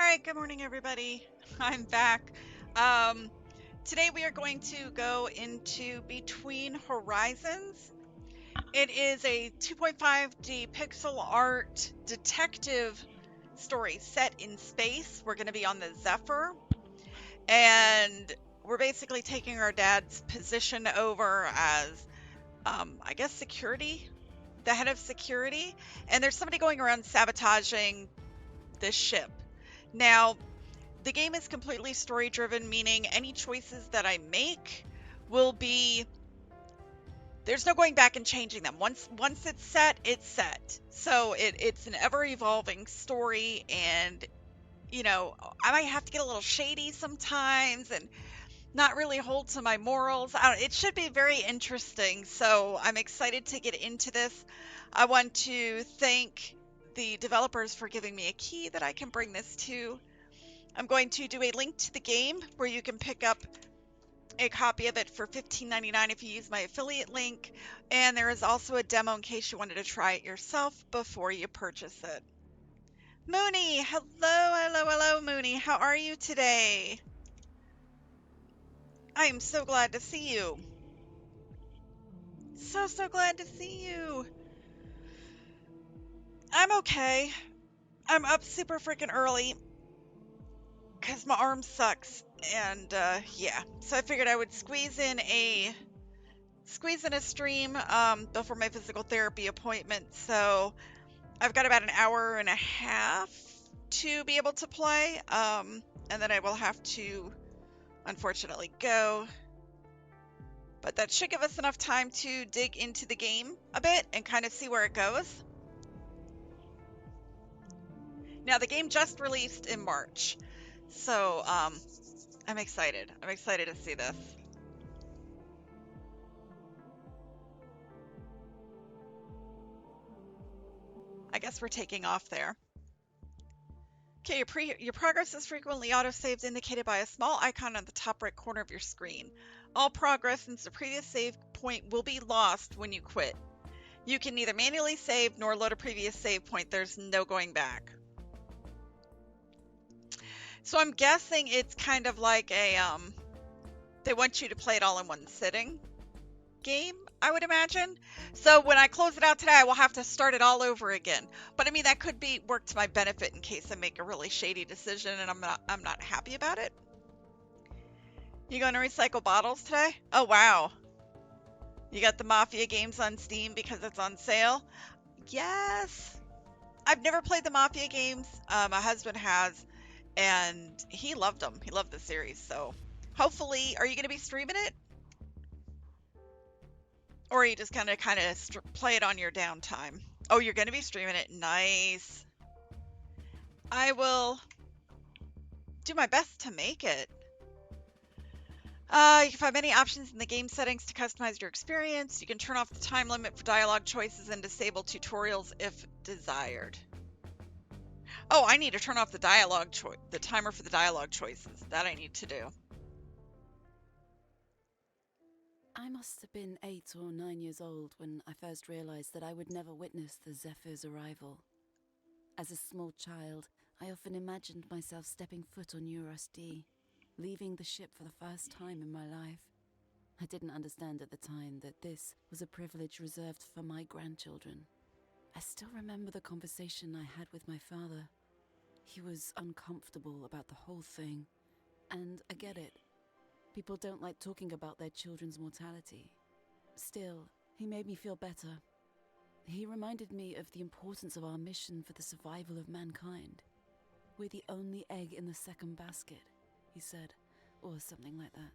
right, good morning, everybody. I'm back. Um, Today we are going to go into Between Horizons. It is a 2.5D pixel art detective story set in space. We're going to be on the Zephyr, and we're basically taking our dad's position over as, I guess, security, the head of security. And there's somebody going around sabotaging this ship. Now, the game is completely story driven, meaning any choices that I make will be, there's no going back and changing them. Once it's set, it's set. So it's an ever evolving story, and I might have to get a little shady sometimes and not really hold to my morals. It should be very interesting. So I'm excited to get into this. I want to thank the developers for giving me a key that I can bring this to. I'm going to do a link to the game where you can pick up a copy of it for $15.99 if you use my affiliate link. And there is also a demo in case you wanted to try it yourself before you purchase it. Mooney, hello, Mooney. How are you today? I am so glad to see you. So glad to see you. I'm okay. I'm up super freaking early because my arm sucks. And yeah, so I figured I would squeeze in a stream before my physical therapy appointment. So I've got about an hour and a half to be able to play, and then I will have to unfortunately go. But that should give us enough time to dig into the game a bit and kind of see where it goes. Now, the game just released in March, so I'm excited. I'm excited to see this. I guess we're taking off there. Okay, your progress is frequently autosaved, indicated by a small icon on the top right corner of your screen. All progress since the previous save point will be lost when you quit. You can neither manually save nor load a previous save point. There's no going back. So I'm guessing it's kind of like a, they want you to play it all in one sitting game, I would imagine. So when I close it out today, I will have to start it all over again. But I mean, that could be work to my benefit in case I make a really shady decision and I'm not happy about it. You going to recycle bottles today? Oh wow. You got the Mafia games on Steam because it's on sale? Yes. I've never played the Mafia games. My husband has, and he loved them. He loved the series. So hopefully, are you going to be streaming it? Or are you just kind of play it on your downtime? Oh, you're going to be streaming it. Nice. I will do my best to make it. You can find many options in the game settings to customize your experience. You can turn off the time limit for dialogue choices and disable tutorials if desired. Oh, I need to turn off the the timer for the dialogue choices. That I need to do. I must have been 8 or 9 years old when I first realized that I would never witness the Zephyr's arrival. As a small child, I often imagined myself stepping foot on Eurus D, leaving the ship for the first time in my life. I didn't understand at the time that this was a privilege reserved for my grandchildren. I still remember the conversation I had with my father. He was uncomfortable about the whole thing, and I get it. People don't like talking about their children's mortality. Still, he made me feel better. He reminded me of the importance of our mission for the survival of mankind. We're the only egg in the second basket, he said, or something like that.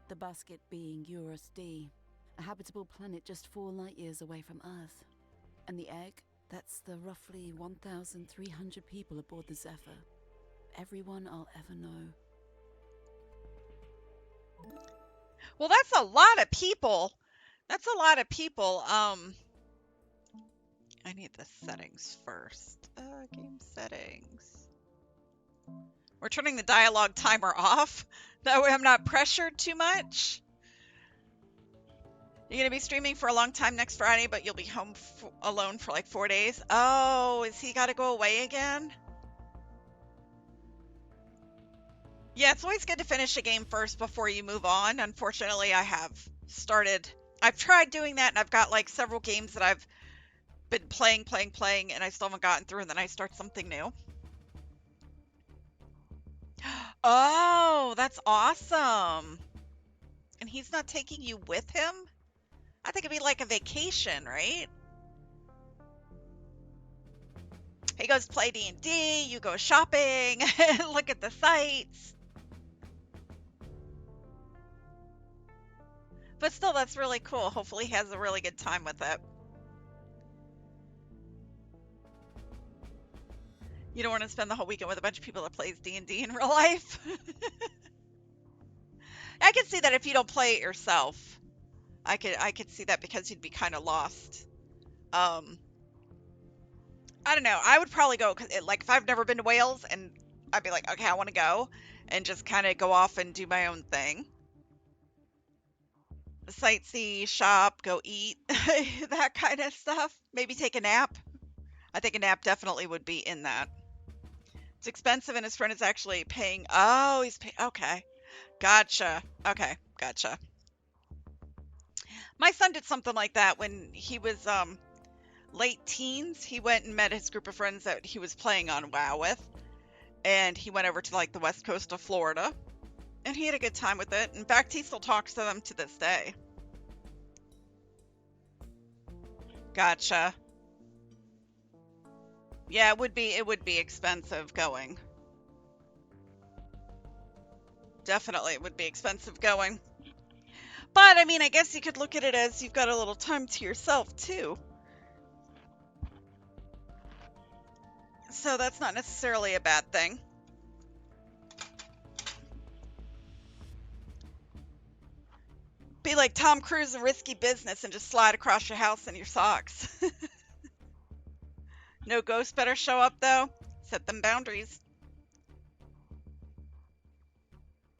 The basket being Eurus D, a habitable planet just 4 light years away from Earth. And the egg, that's the roughly 1,300 people aboard the Zephyr. Everyone I'll ever know. Well, that's a lot of people. That's a lot of people. I need the settings first. Game settings. We're turning the dialogue timer off. That way I'm not pressured too much. You're going to be streaming for a long time next Friday, but you'll be home alone for like 4 days. Oh, is he got to go away again? Yeah, it's always good to finish a game first before you move on. Unfortunately, I've tried doing that and I've got like several games that I've been playing, and I still haven't gotten through, and then I start something new. Oh, that's awesome. And he's not taking you with him? I think it'd be like a vacation, right? He goes play D&D, you go shopping, look at the sights. But still, that's really cool. Hopefully he has a really good time with it. You don't want to spend the whole weekend with a bunch of people that plays D&D in real life. I can see that if you don't play it yourself. I could see that because you'd be kind of lost. Um, I don't know. I would probably go because like if I've never been to Wales, and I'd be like, okay, I want to go, and just kind of go off and do my own thing. Sightsee, shop, go eat, that kind of stuff. Maybe take a nap. I think a nap definitely would be in that. It's expensive, and his friend is actually paying. Oh, he's paying. Okay, gotcha. Okay, gotcha. My son did something like that when he was late teens. He went and met his group of friends that he was playing on WoW with, and he went over to like the west coast of Florida, and he had a good time with it. In fact, he still talks to them to this day. Gotcha. Yeah, it would be expensive going. Definitely it would be expensive going. But I mean, I guess you could look at it as you've got a little time to yourself too. So that's not necessarily a bad thing. Be like Tom Cruise in Risky Business and just slide across your house in your socks. No ghosts better show up though. Set them boundaries.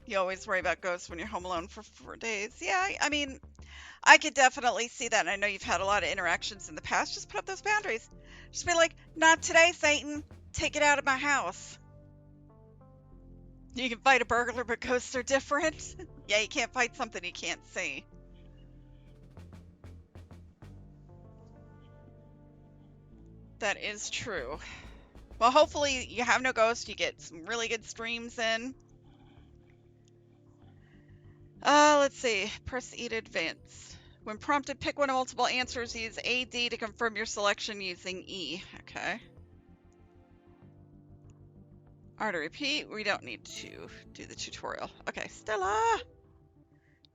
You always worry about ghosts when you're home alone for 4 days. Yeah, I mean, I could definitely see that. And I know you've had a lot of interactions in the past. Just put up those boundaries. Just be like, not today, Satan. Take it out of my house. You can fight a burglar, but ghosts are different. Yeah, you can't fight something you can't see. That is true. Well, hopefully you have no ghost. You get some really good streams in. Let's see. Press E to advance. When prompted, pick one of multiple answers. Use AD to confirm your selection using E. Okay. Alright, to repeat. We don't need to do the tutorial. Okay, Stella!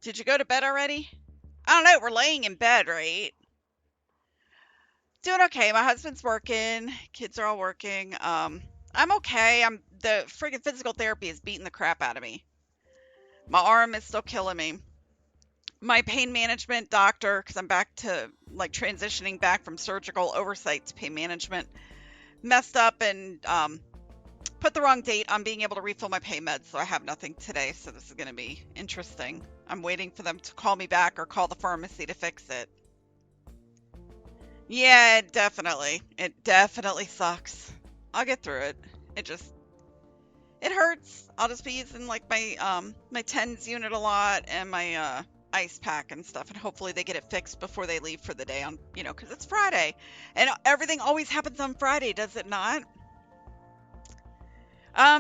Did you go to bed already? I don't know. We're laying in bed, right? Doing okay. My husband's working. Kids are all working. I'm okay. The friggin' physical therapy is beating the crap out of me. My arm is still killing me. My pain management doctor, because I'm back to like transitioning back from surgical oversight to pain management, messed up and put the wrong date on being able to refill my pain meds, so I have nothing today. So this is going to be interesting. I'm waiting for them to call me back or call the pharmacy to fix it. Yeah, it definitely sucks. I'll get through it. It hurts. I'll just be using like my TENS unit a lot and my ice pack and stuff, and hopefully they get it fixed before they leave for the day on, because it's Friday. And everything always happens on Friday, does it not?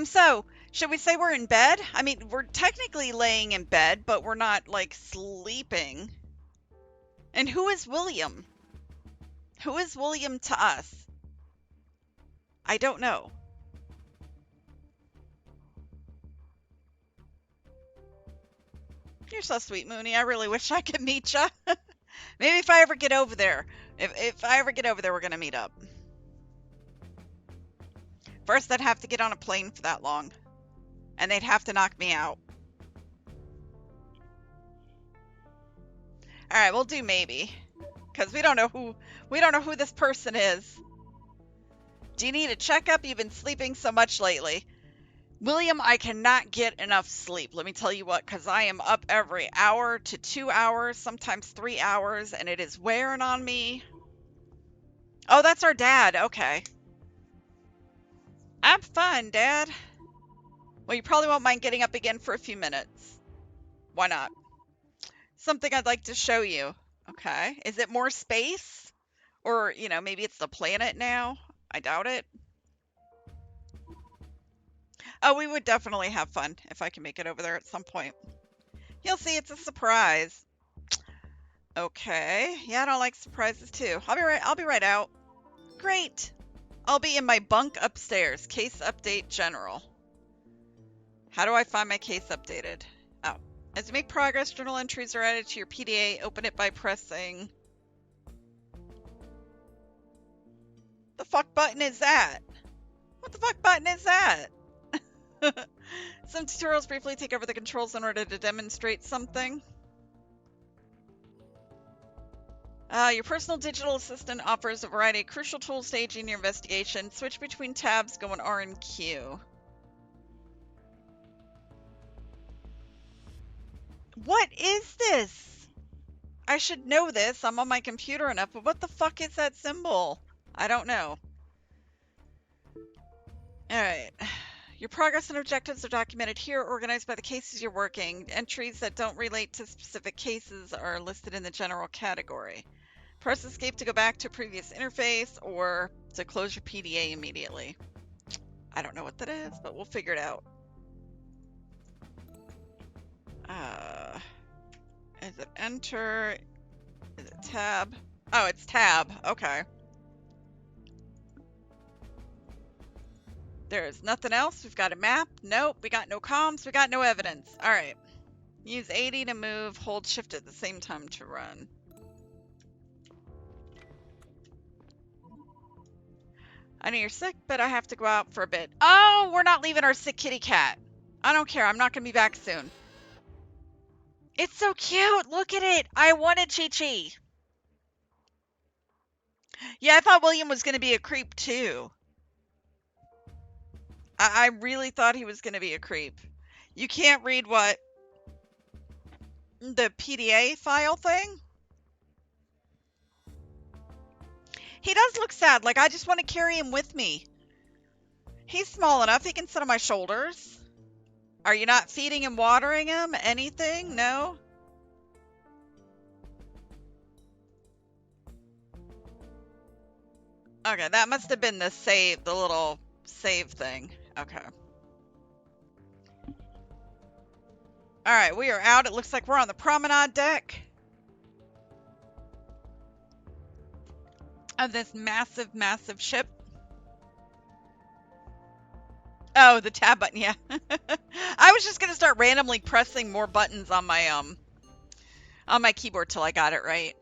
So should we say we're in bed? I mean, we're technically laying in bed, but we're not like sleeping. And who is William? Who is William to us? I don't know. You're so sweet, Mooney. I really wish I could meet you. Maybe if I ever get over there. If I ever get over there, we're gonna meet up. First, I'd have to get on a plane for that long, and they'd have to knock me out. All right, we'll do maybe, because we don't know who this person is. Do you need a checkup? You've been sleeping so much lately. William, I cannot get enough sleep. Let me tell you what, because I am up every hour to 2 hours, sometimes 3 hours, and it is wearing on me. Oh, that's our dad. Okay. I'm fine, Dad. Well, you probably won't mind getting up again for a few minutes. Why not? Something I'd like to show you. Okay. Is it more space? Or, you know, maybe it's the planet now? I doubt it. Oh, we would definitely have fun if I can make it over there at some point. You'll see, it's a surprise. Okay. Yeah, I don't like surprises too. I'll be right out. Great. I'll be in my bunk upstairs. Case update general. How do I find my case updated? Oh. As you make progress, journal entries are added to your PDA. Open it by pressing... The fuck button is that? What the fuck button is that? Some tutorials briefly take over the controls in order to demonstrate something. Your personal digital assistant offers a variety of crucial tools to aid in your investigation. Switch between tabs, go on R and Q. What is this? I should know this. I'm on my computer enough, but what the fuck is that symbol? I don't know. Alright. Your progress and objectives are documented here, organized by the cases you're working. Entries that don't relate to specific cases are listed in the general category. Press escape to go back to previous interface or to close your PDA immediately. I don't know what that is, but we'll figure it out. Is it enter? Is it tab? Oh, it's tab. Okay. There's nothing else. We've got a map. Nope. We got no comms. We got no evidence. All right. Use 80 to move. Hold shift at the same time to run. I know you're sick, but I have to go out for a bit. Oh, we're not leaving our sick kitty cat. I don't care. I'm not going to be back soon. It's so cute. Look at it. I wanted Chi-Chi. Yeah, I thought William was going to be a creep too. I really thought he was going to be a creep. You can't read what? The PDA file thing? He does look sad. Like, I just want to carry him with me. He's small enough. He can sit on my shoulders. Are you not feeding and watering him? Anything? No? Okay, that must have been the save, the little save thing. Okay. All right, we are out. It looks like we're on the promenade deck of this massive, massive ship. Oh, the tab button, yeah. I was just gonna start randomly pressing more buttons on my keyboard till I got it right.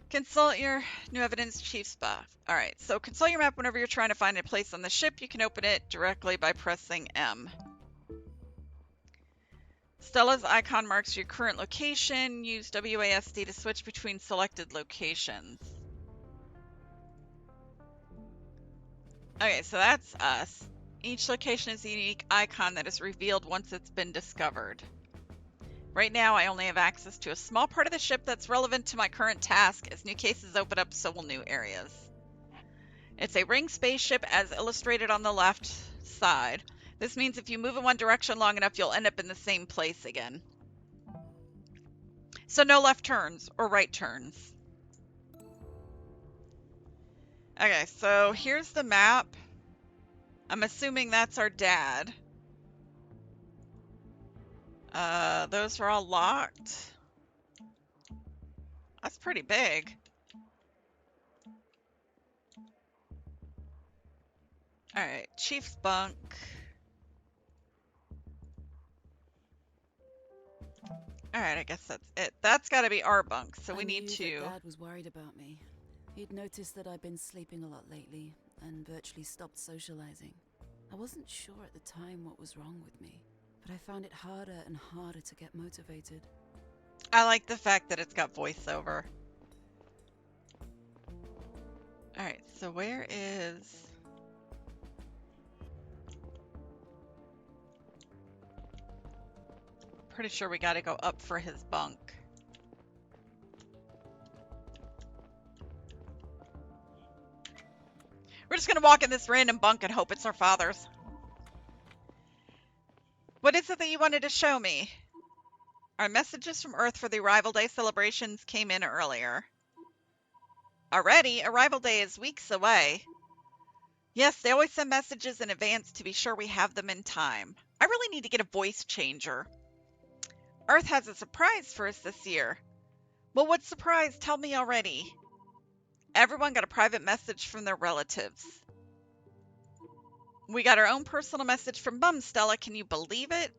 Consult your new evidence chief's buff. All right, so consult your map whenever you're trying to find a place on the ship. You can open it directly by pressing M. Stella's icon marks your current location. Use WASD to switch between selected locations. Okay, so that's us. Each location is a unique icon that is revealed once it's been discovered. Right now, I only have access to a small part of the ship that's relevant to my current task. As new cases open up, so will new areas. It's a ring spaceship as illustrated on the left side. This means if you move in one direction long enough, you'll end up in the same place again. So no left turns or right turns. Okay, so here's the map. I'm assuming that's our dad. Those are all locked. That's pretty big. Alright, Chief's bunk. Alright, I guess that's it. That's gotta be our bunk, so we need to... Dad was worried about me. He'd noticed that I'd been sleeping a lot lately and virtually stopped socializing. I wasn't sure at the time what was wrong with me, but I found it harder and harder to get motivated. I like the fact that it's got voiceover. Alright, so where is... Pretty sure we gotta go up for his bunk. We're just gonna walk in this random bunk and hope it's our father's. What is it that you wanted to show me? Our messages from Earth for the Arrival Day celebrations came in earlier. Already? Arrival Day is weeks away. Yes, they always send messages in advance to be sure we have them in time. I really need to get a voice changer. Earth has a surprise for us this year. Well, what surprise? Tell me already. Everyone got a private message from their relatives. We got our own personal message from Mum, Stella. Can you believe it?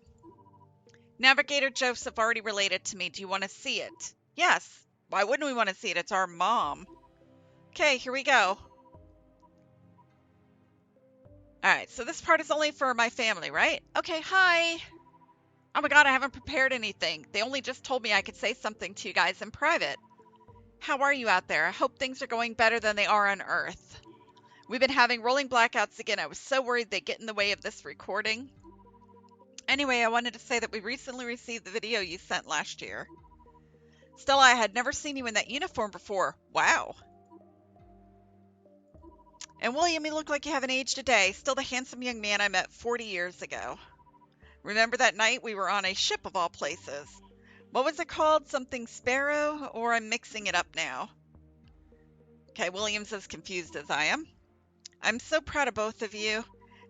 Navigator Joseph already relayed it to me. Do you want to see it? Yes. Why wouldn't we want to see it? It's our mom. Okay, here we go. Alright, so this part is only for my family, right? Okay, hi. Oh my god, I haven't prepared anything. They only just told me I could say something to you guys in private. How are you out there? I hope things are going better than they are on Earth. We've been having rolling blackouts again. I was so worried they'd get in the way of this recording. Anyway, I wanted to say that we recently received the video you sent last year. Stella, I had never seen you in that uniform before. Wow. And William, you look like you haven't aged a day. Still the handsome young man I met 40 years ago. Remember that night we were on a ship of all places? What was it called? Something Sparrow? Or I'm mixing it up now. Okay, William's as confused as I am. I'm so proud of both of you.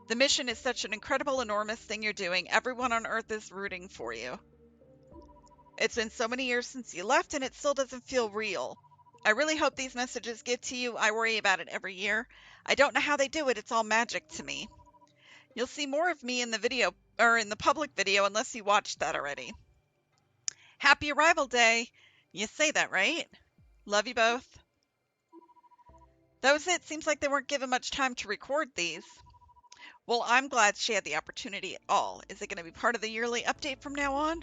The mission is such an incredible, enormous thing you're doing. Everyone on Earth is rooting for you. It's been so many years since you left, and it still doesn't feel real. I really hope these messages get to you. I worry about it every year. I don't know how they do it. It's all magic to me. You'll see more of me in the video, or in the public video, unless you watched that already. Happy Arrival Day. You say that, right? Love you both. That was it. Seems like they weren't given much time to record these. Well, I'm glad she had the opportunity at all. Is it going to be part of the yearly update from now on?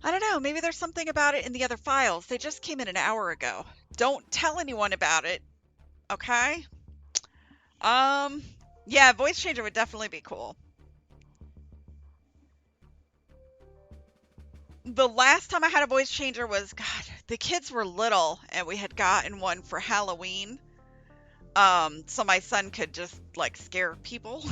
I don't know. Maybe there's something about it in the other files. They just came in an hour ago. Don't tell anyone about it. Okay? Yeah, voice changer would definitely be cool. The last time I had a voice changer was, God, the kids were little and we had gotten one for Halloween. So my son could just like scare people.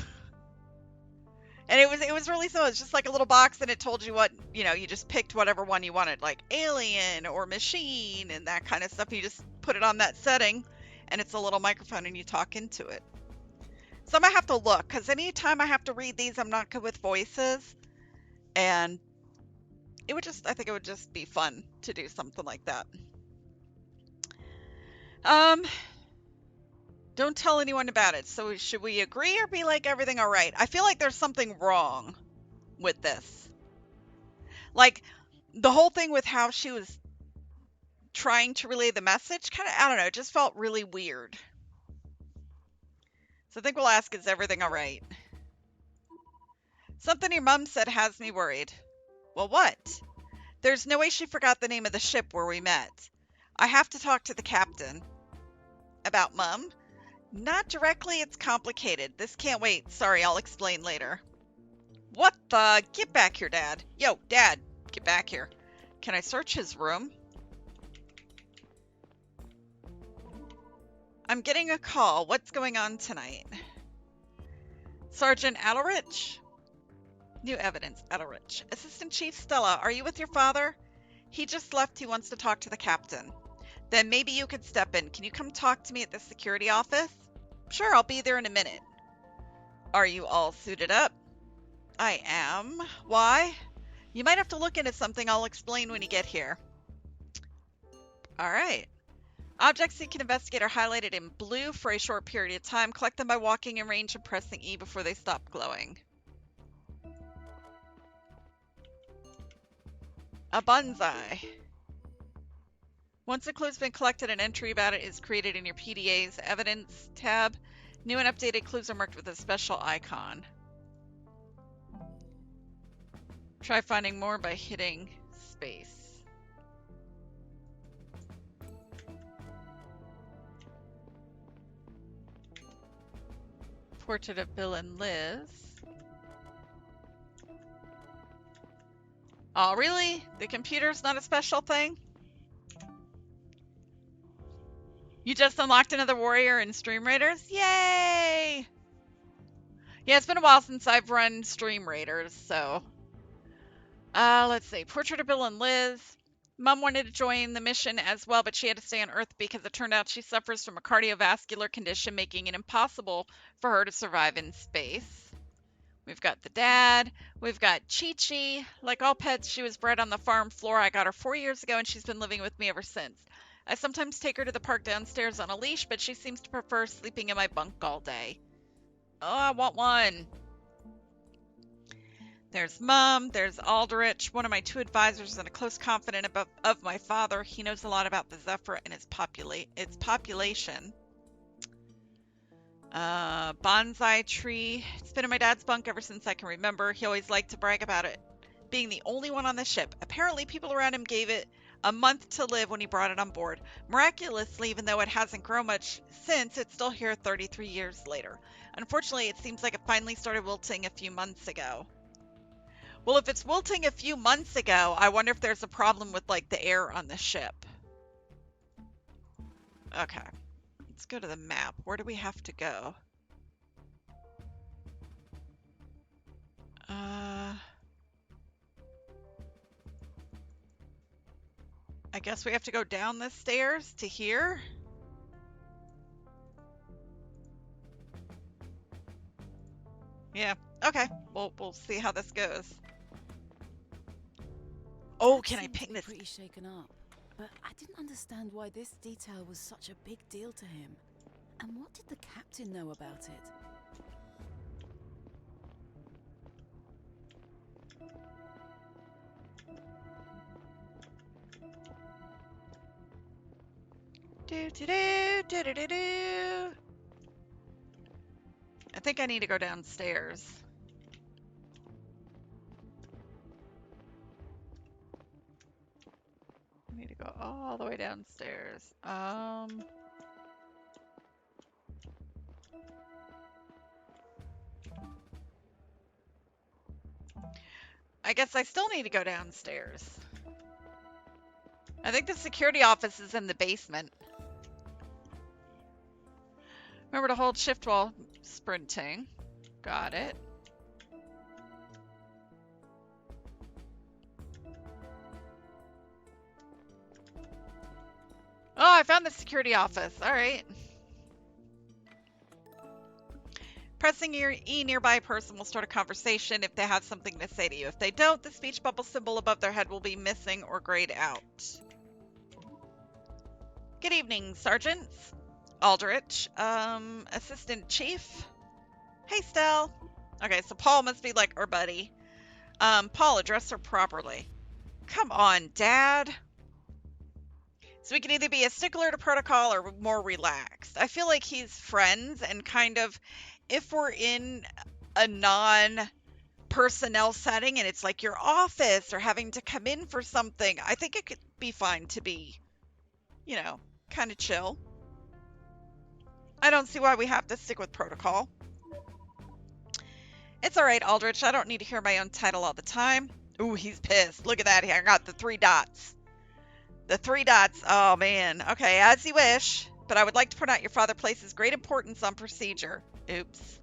And it was really simple. It's just like a little box and it told you what, you just picked whatever one you wanted, like alien or machine and that kind of stuff. You just put it on that setting and it's a little microphone and you talk into it. So I might have to look because anytime I have to read these, I'm not good with voices. And I think it would just be fun to do something like that. Don't tell anyone about it. So should we agree or be like everything all right? I feel like there's something wrong with this. Like the whole thing with how she was trying to relay the message, kind of, I don't know, it just felt really weird. So I think we'll ask, is everything all right? Something your mom said has me worried. Well, what? There's no way she forgot the name of the ship where we met. I have to talk to the captain. About Mum? Not directly, it's complicated. This can't wait. Sorry, I'll explain later. What the? Get back here, Dad. Yo, Dad, get back here. Can I search his room? I'm getting a call. What's going on tonight? Sergeant Adelrich? New evidence, Adelrich. Assistant Chief Stella, are you with your father? He just left. He wants to talk to the captain. Then maybe you could step in. Can you come talk to me at the security office? Sure, I'll be there in a minute. Are you all suited up? I am. Why? You might have to look into something. I'll explain when you get here. All right. Objects you can investigate are highlighted in blue for a short period of time. Collect them by walking in range and pressing E before they stop glowing. A bonsai. Once a clue's been collected, an entry about it is created in your PDA's Evidence tab. New and updated clues are marked with a special icon. Try finding more by hitting space. Portrait of Bill and Liz. Oh, really? The computer's not a special thing? You just unlocked another warrior in Stream Raiders? Yay! Yeah, it's been a while since I've run Stream Raiders, so. Let's see. Portrait of Bill and Liz. Mom wanted to join the mission as well, but she had to stay on Earth because it turned out she suffers from a cardiovascular condition, making it impossible for her to survive in space. We've got the dad. We've got Chi Chi. Like all pets, she was bred on the farm floor. I got her 4 years ago, and she's been living with me ever since. I sometimes take her to the park downstairs on a leash, but she seems to prefer sleeping in my bunk all day. Oh, I want one. There's Mom, there's Aldrich, one of my 2 advisors and a close confidant of my father. He knows a lot about the Zephyr and its population. Bonsai tree. It's been in my dad's bunk ever since I can remember. He always liked to brag about it being the only one on the ship. Apparently, people around him gave it a month to live when he brought it on board. Miraculously, even though it hasn't grown much since, it's still here 33 years later. Unfortunately, it seems like it finally started wilting a few months ago. Well, if it's wilting a few months ago, I wonder if there's a problem with, like, the air on the ship. Okay. Let's go to the map. Where do we have to go? I guess we have to go down the stairs to here. Yeah. Okay. We'll see how this goes. Oh, can I ping this? Pretty shaken up, but I didn't understand why this detail was such a big deal to him. And what did the captain know about it? Do. I think I need to go downstairs. I need to go all the way downstairs. I guess I still need to go downstairs. I think the security office is in the basement. Remember to hold shift while sprinting. Got it. Oh, I found the security office. All right. Pressing your E nearby person will start a conversation if they have something to say to you. If they don't, the speech bubble symbol above their head will be missing or grayed out. Good evening, Sergeants. Aldrich. Assistant Chief. Hey, Stell. Okay, so Paul must be like our buddy. Paul, address her properly. Come on, Dad. So we can either be a stickler to protocol or more relaxed. I feel like he's friends and kind of, if we're in a non-personnel setting and it's like your office or having to come in for something, I think it could be fine to be, you know, kind of chill. I don't see why we have to stick with protocol. It's all right, Aldrich. I don't need to hear my own title all the time. Ooh, he's pissed. Look at that. I got the 3 dots. The 3 dots. Oh, man. Okay, as you wish. But I would like to point out your father places great importance on procedure. Oops.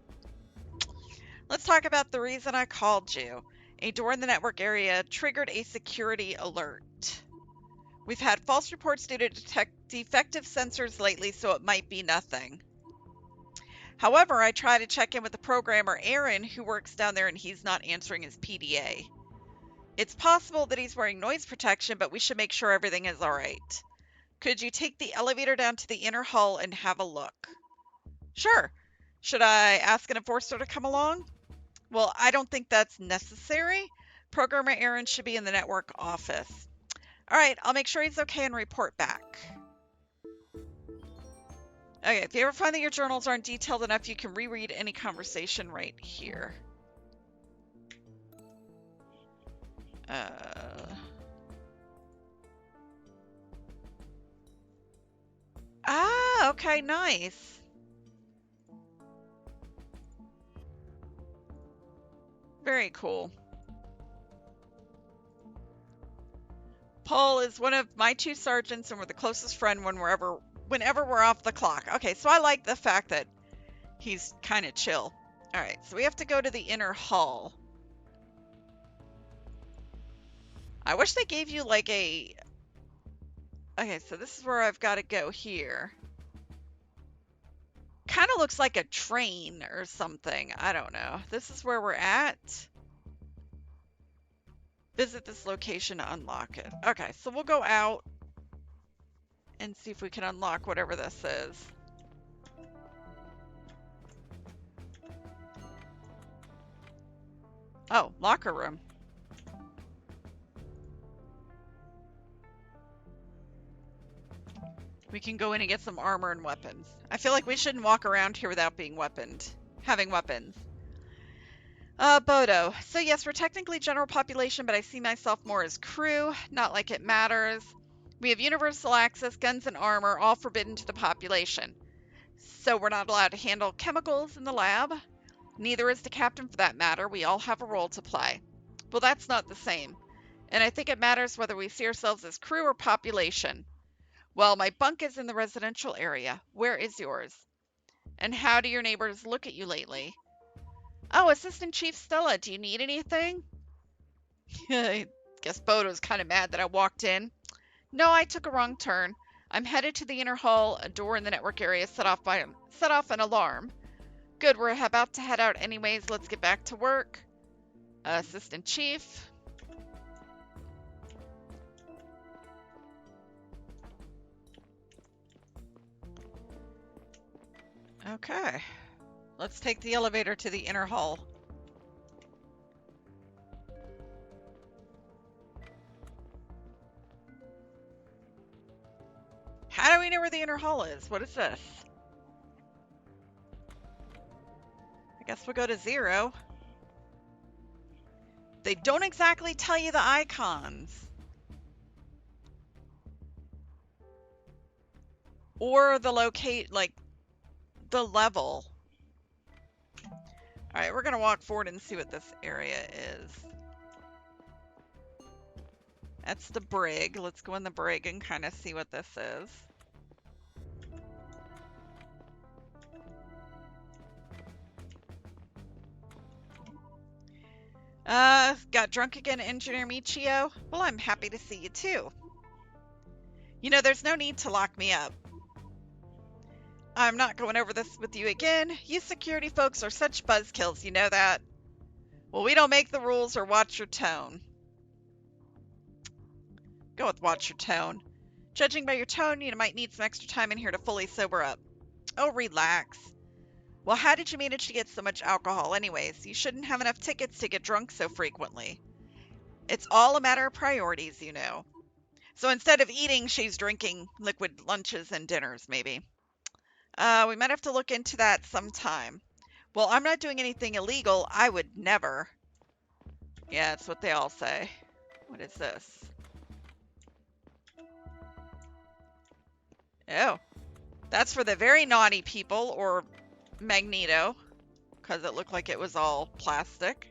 Let's talk about the reason I called you. A door in the network area triggered a security alert. We've had false reports due to defective sensors lately, so it might be nothing. However, I try to check in with the programmer, Aaron, who works down there, and he's not answering his PDA. It's possible that he's wearing noise protection, but we should make sure everything is all right. Could you take the elevator down to the inner hull and have a look? Sure. Should I ask an enforcer to come along? Well, I don't think that's necessary. Programmer Aaron should be in the network office. All right, I'll make sure he's okay and report back. Okay, if you ever find that your journals aren't detailed enough, you can reread any conversation right here. Okay, nice. Very cool. Paul is one of my 2 sergeants, and we're the closest friend whenever we're off the clock. Okay, so I like the fact that he's kind of chill. Alright, so we have to go to the inner hull. I wish they gave you like a... Okay, so this is where I've got to go here. Kind of looks like a train or something. I don't know. This is where we're at. Visit this location to unlock it. Okay, so we'll go out and see if we can unlock whatever this is. Oh, locker room. We can go in and get some armor and weapons. I feel like we shouldn't walk around here without being having weapons. Bodo. So yes, we're technically general population, but I see myself more as crew. Not like it matters. We have universal access, guns and armor, all forbidden to the population. So we're not allowed to handle chemicals in the lab. Neither is the captain for that matter. We all have a role to play. Well, that's not the same. And I think it matters whether we see ourselves as crew or population. Well, my bunk is in the residential area. Where is yours? And how do your neighbors look at you lately? Oh, Assistant Chief Stella, do you need anything? I guess Bodo's kind of mad that I walked in. No, I took a wrong turn. I'm headed to the inner hall. A door in the network area set off an alarm. Good, we're about to head out anyways. Let's get back to work. Assistant Chief. Okay. Let's take the elevator to the inner hall. How do we know where the inner hall is? What is this? I guess we'll go to 0. They don't exactly tell you the icons. Or the the level. Alright, we're going to walk forward and see what this area is. That's the brig. Let's go in the brig and kind of see what this is. Got drunk again, Engineer Michio? Well, I'm happy to see you too. You know, there's no need to lock me up. I'm not going over this with you again. You security folks are such buzzkills, you know that? Well, we don't make the rules or watch your tone. Go with watch your tone. Judging by your tone, you might need some extra time in here to fully sober up. Oh, relax. Well, how did you manage to get so much alcohol anyways? You shouldn't have enough tickets to get drunk so frequently. It's all a matter of priorities, you know. So instead of eating, she's drinking liquid lunches and dinners, maybe. We might have to look into that sometime. Well, I'm not doing anything illegal. I would never. Yeah, that's what they all say. What is this? Oh, that's for the very naughty people, or Magneto, because it looked like it was all plastic.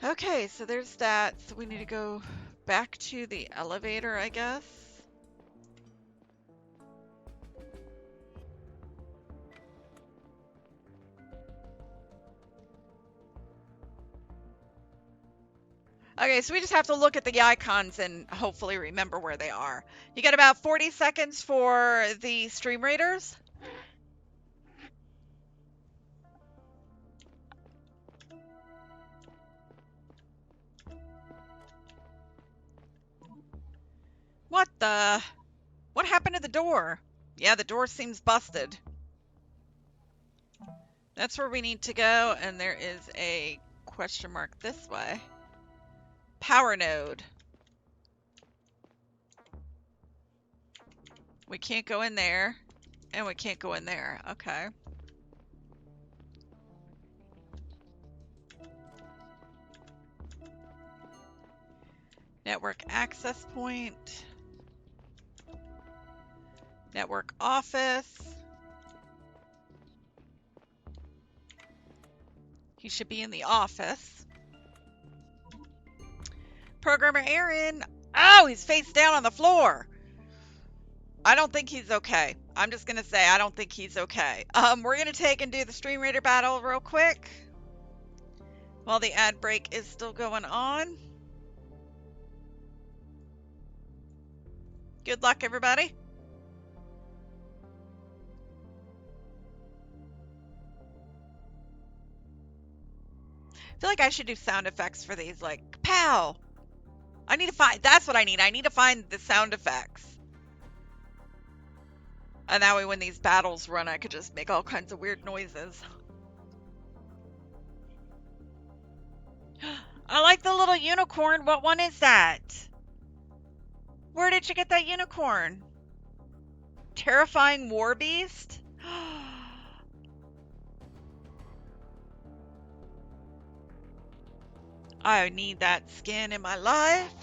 Okay, so there's that. So we need to go back to the elevator, I guess. Okay, so we just have to look at the icons and hopefully remember where they are. You got about 40 seconds for the stream raiders. What the? What happened to the door? Yeah, the door seems busted. That's where we need to go, and there is a question mark this way. Power node. We can't go in there, and we can't go in there. Okay. Network access point. Network office. He should be in the office. Programmer Aaron. Oh, he's face down on the floor. I don't think he's okay. I'm just gonna say I don't think he's okay. We're gonna take and do the Stream Raider battle real quick while the ad break is still going on. Good luck, everybody. I feel like I should do sound effects for these, like, pow! I need to find, that's what I need. I need to find the sound effects. And that way when these battles run, I could just make all kinds of weird noises. I like the little unicorn. What one is that? Where did you get that unicorn? Terrifying war beast? I need that skin in my life.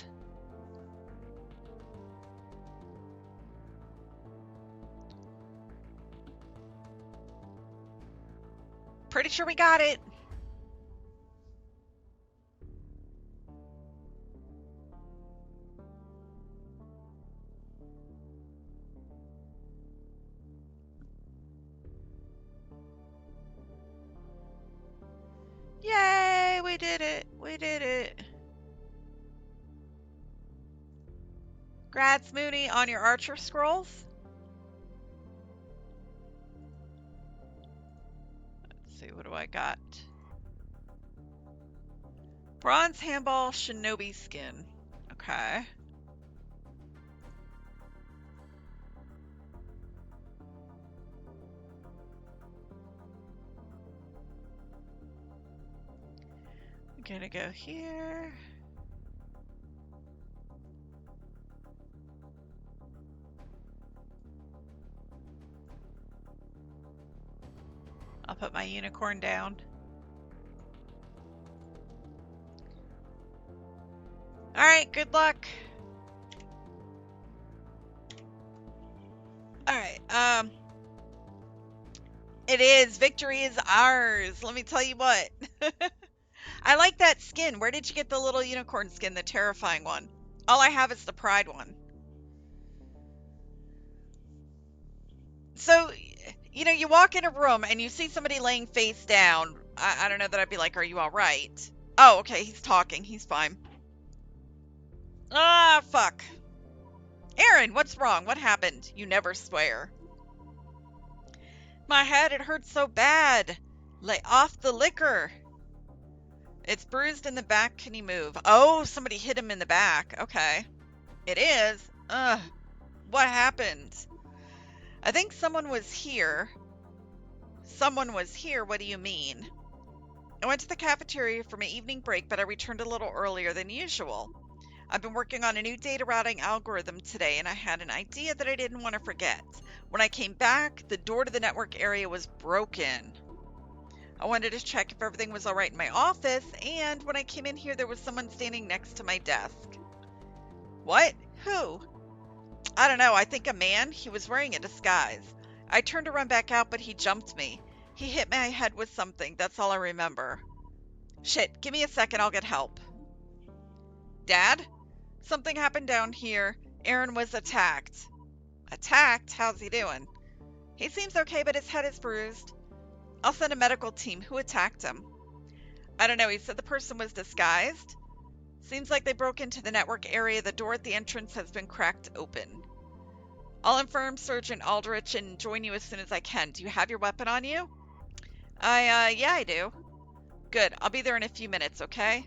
Pretty sure we got it. Yay, we did it. We did it. Grad Mooney on your archer scrolls. Let's see, what do I got? Bronze handball shinobi skin. Okay. I'm gonna go here. I'll put my unicorn down. All right, good luck. All right, it is. Victory is ours. Let me tell you what. I like that skin. Where did you get the little unicorn skin, the terrifying one? All I have is the pride one. So, you know, you walk in a room and you see somebody laying face down. I don't know that I'd be like, are you all right? Oh, okay, he's talking. He's fine. Ah, fuck. Aaron, what's wrong? What happened? You never swear. My head, it hurts so bad. Lay off the liquor. It's bruised in the back. Can you move? Oh, somebody hit him in the back. Okay. It is? Ugh. What happened? I think someone was here. Someone was here? What do you mean? I went to the cafeteria for my evening break, but I returned a little earlier than usual. I've been working on a new data routing algorithm today, and I had an idea that I didn't want to forget. When I came back, the door to the network area was broken. I wanted to check if everything was all right in my office, and when I came in here, there was someone standing next to my desk. What? Who? I don't know. I think a man. He was wearing a disguise. I turned to run back out, but he jumped me. He hit my head with something. That's all I remember. Shit, give me a second. I'll get help. Dad? Something happened down here. Aaron was attacked. Attacked? How's he doing? He seems okay, but his head is bruised. I'll send a medical team. Who attacked him? I don't know. He said the person was disguised. Seems like they broke into the network area. The door at the entrance has been cracked open. I'll inform Sergeant Aldrich and join you as soon as I can. Do you have your weapon on you? Yeah, I do. Good. I'll be there in a few minutes, okay?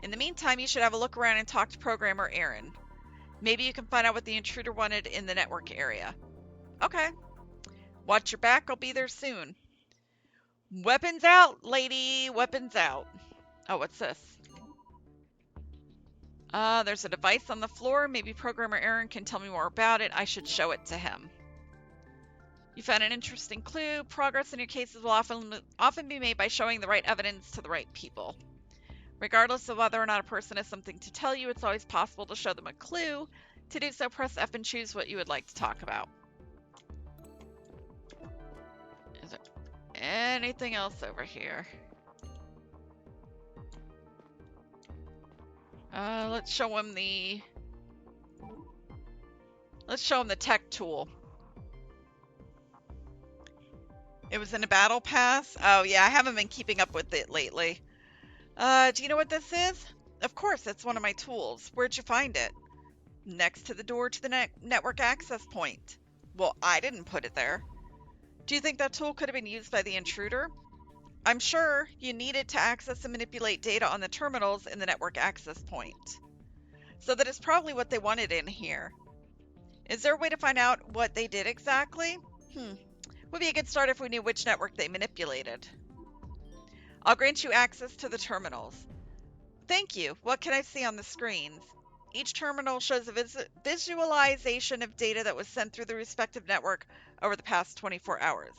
In the meantime, you should have a look around and talk to Programmer Aaron. Maybe you can find out what the intruder wanted in the network area. Okay. Watch your back. I'll be there soon. Weapons out, lady. Weapons out. Oh, what's this? There's a device on the floor. Maybe Programmer Aaron can tell me more about it. I should show it to him. You found an interesting clue. Progress in your cases will often be made by showing the right evidence to the right people. Regardless of whether or not a person has something to tell you, it's always possible to show them a clue. To do so, press F and choose what you would like to talk about. Is there anything else over here? Let's show him the tech tool. It was in a battle pass? Oh yeah, I haven't been keeping up with it lately. Do you know what this is? Of course, it's one of my tools. Where'd you find it? Next to the door to the network access point. Well, I didn't put it there. Do you think that tool could have been used by the intruder? I'm sure you need it to access and manipulate data on the terminals in the network access point. So that is probably what they wanted in here. Is there a way to find out what they did exactly? Would be a good start if we knew which network they manipulated. I'll grant you access to the terminals. Thank you. What can I see on the screens? Each terminal shows a visualization of data that was sent through the respective network over the past 24 hours.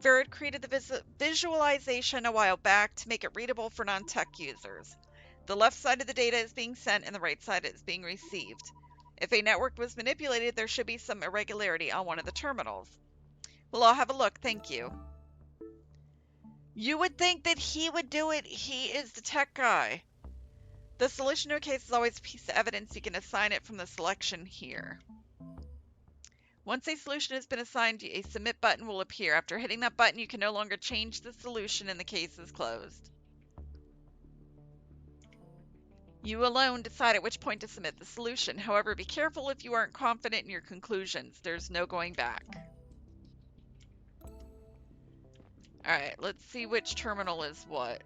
Verid created the visualization a while back to make it readable for non-tech users. The left side of the data is being sent and the right side is being received. If a network was manipulated, there should be some irregularity on one of the terminals. Well, I'll have a look, thank you. You would think that he would do it. He is the tech guy. The solution to a case is always a piece of evidence. You can assign it from the selection here. Once a solution has been assigned, a submit button will appear. After hitting that button, you can no longer change the solution and the case is closed. You alone decide at which point to submit the solution. However, be careful if you aren't confident in your conclusions. There's no going back. Alright, let's see which terminal is what.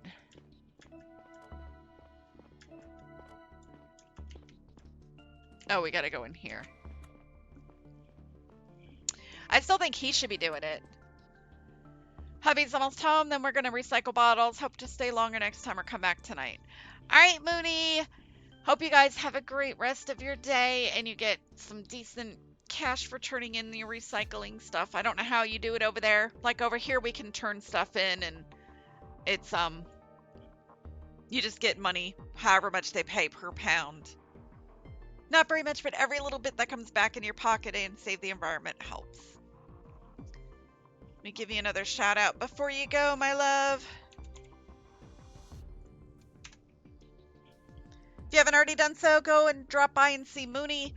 Oh, we gotta go in here. I still think he should be doing it. Hubby's almost home, then we're gonna recycle bottles. Hope to stay longer next time or come back tonight. Alright, Mooney. Hope you guys have a great rest of your day and you get some decent cash for turning in your recycling stuff. I don't know how you do it over there. Like over here, we can turn stuff in and it's, you just get money, however much they pay per pound. Not very much, but every little bit that comes back in your pocket and save the environment helps. Let me give you another shout out before you go, my love. If you haven't already done so, go and drop by and see Mooney.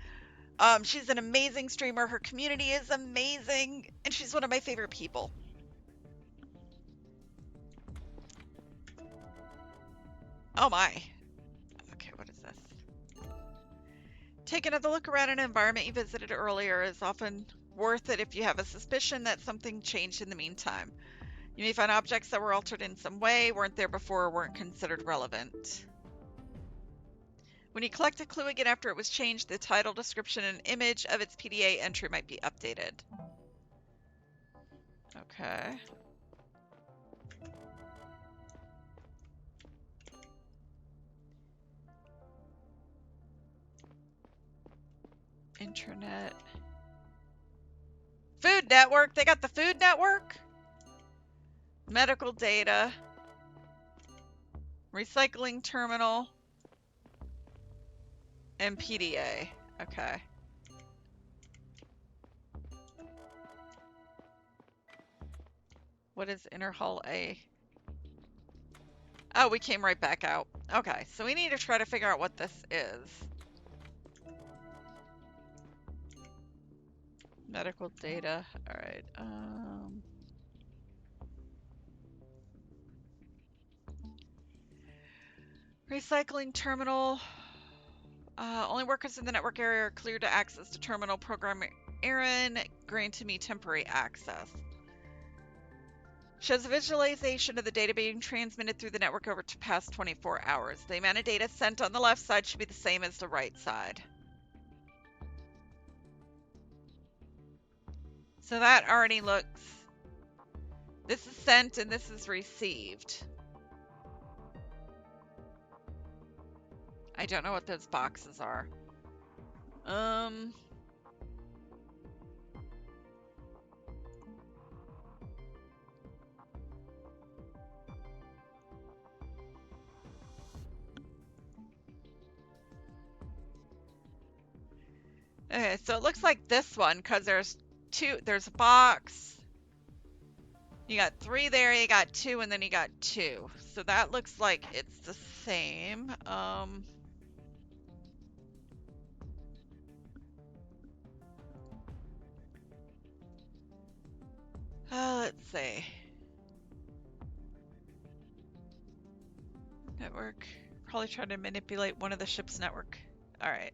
She's an amazing streamer. Her community is amazing, and she's one of my favorite people. Oh my. Okay, what is this? Take another look around an environment you visited earlier is often worth it if you have a suspicion that something changed in the meantime. You may find objects that were altered in some way, weren't there before, or weren't considered relevant. When you collect a clue again after it was changed, the title, description, and image of its PDA entry might be updated. Okay. Internet. Food Network. They got the Food Network. Medical data. Recycling terminal. And PDA. Okay. What is Inner Hall A? Oh, we came right back out. Okay, so we need to try to figure out what this is. Medical data. All right. Recycling terminal. Only workers in the network area are cleared to access the terminal. Programmer Aaron granted me temporary access. Shows a visualization of the data being transmitted through the network over the past 24 hours. The amount of data sent on the left side should be the same as the right side. So that already looks... This is sent and this is received. I don't know what those boxes are. Okay, so it looks like this one, because there's a box. You got 3 there, you got 2, and then you got 2. So that looks like it's the same. Let's see. Network. Probably trying to manipulate one of the ship's network. Alright,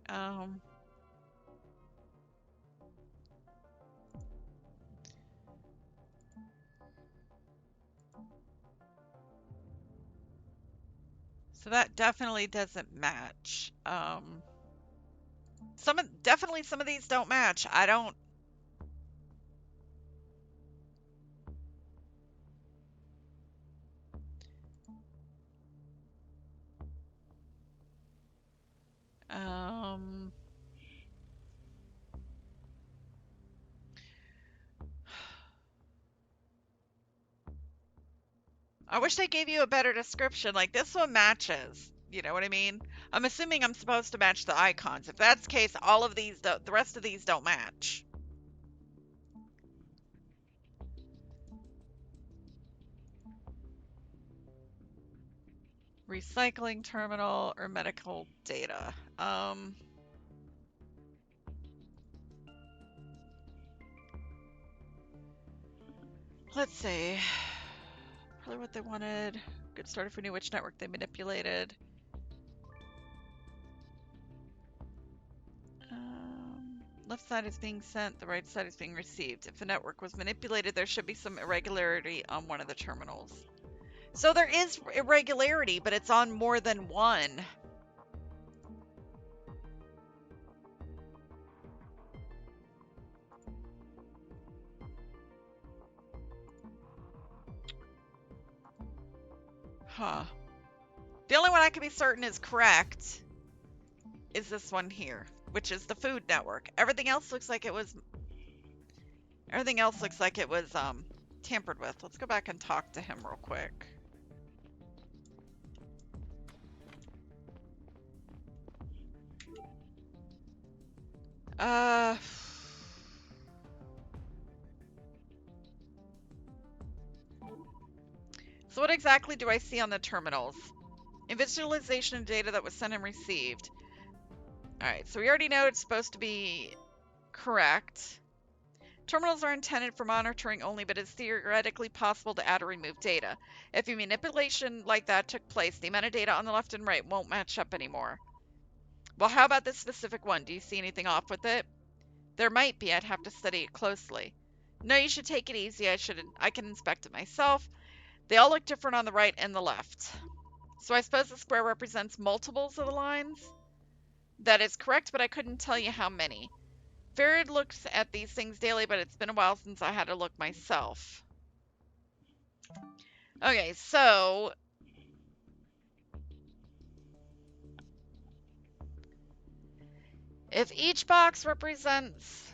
so that definitely doesn't match. Definitely some of these don't match. I don't. Um, I wish they gave you a better description. Like this one matches. You know what I mean? I'm assuming I'm supposed to match the icons. If that's the case, all of these, the rest of these don't match. Recycling terminal or medical data. Let's see. Probably what they wanted. Good start if we knew which network they manipulated. Left side is being sent, the right side is being received. If the network was manipulated, there should be some irregularity on one of the terminals. So there is irregularity, but it's on more than one. Huh. The only one I can be certain is correct is this one here, which is the food network. Everything else looks like it was tampered with. Let's go back and talk to him real quick. So what exactly do I see on the terminals? Visualization of data that was sent and received. Alright, so we already know it's supposed to be correct. Terminals are intended for monitoring only, but it's theoretically possible to add or remove data. If a manipulation like that took place, the amount of data on the left and right won't match up anymore. Well, how about this specific one? Do you see anything off with it? There might be. I'd have to study it closely. No, you should take it easy. I can inspect it myself. They all look different on the right and the left. So I suppose the square represents multiples of the lines? That is correct, but I couldn't tell you how many. Farid looks at these things daily, but it's been a while since I had to look myself. Okay, so if each box represents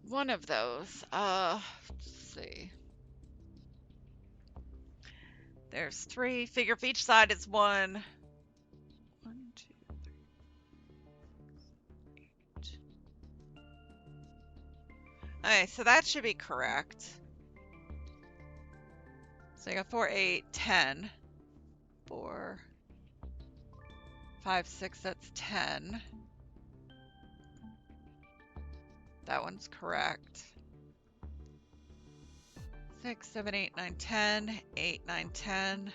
one of those, let's see. There's 3. Figure if each side is 1. 1, 2, 3, 8. Okay, so that should be correct. So you got 4, 8, 10. 4, 5, 6, that's 10. That one's correct. 6, 7, 8, 9, 10. 8, 9, 10.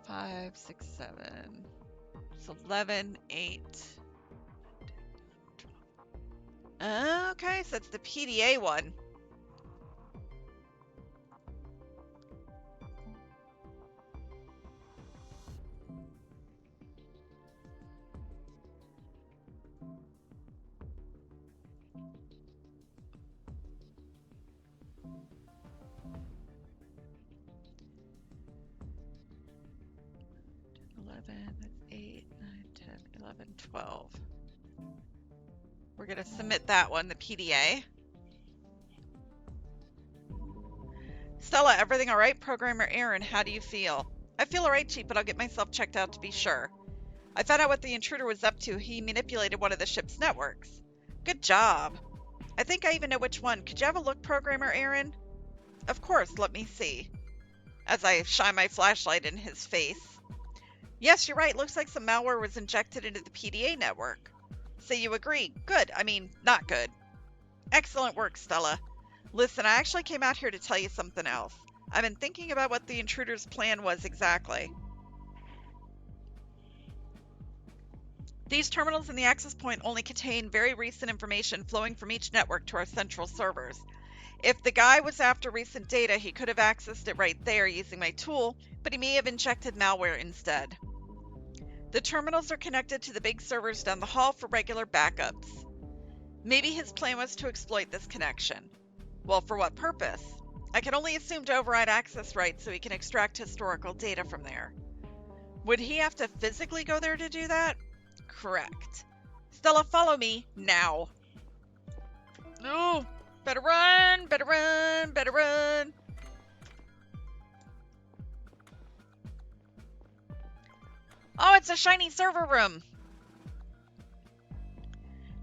5, 6, 7. It's 11, 8. Okay, so it's the PDA one. That's 8, 9, 10, 11, 12. We're going to submit that one, the PDA. Stella, everything all right? Programmer Aaron, how do you feel? I feel all right, Chief, but I'll get myself checked out to be sure. I found out what the intruder was up to. He manipulated one of the ship's networks. Good job. I think I even know which one. Could you have a look, Programmer Aaron? Of course, let me see. As I shine my flashlight in his face. Yes, you're right. Looks like some malware was injected into the PDA network. So you agree. Good. I mean, not good. Excellent work, Stella. Listen, I actually came out here to tell you something else. I've been thinking about what the intruder's plan was exactly. These terminals in the access point only contain very recent information flowing from each network to our central servers. If the guy was after recent data, he could have accessed it right there using my tool, but he may have injected malware instead. The terminals are connected to the big servers down the hall for regular backups. Maybe his plan was to exploit this connection. Well, for what purpose? I can only assume to override access rights so he can extract historical data from there. Would he have to physically go there to do that? Correct. Stella, follow me now. No, better run, better run, better run. Oh, it's a shiny server room.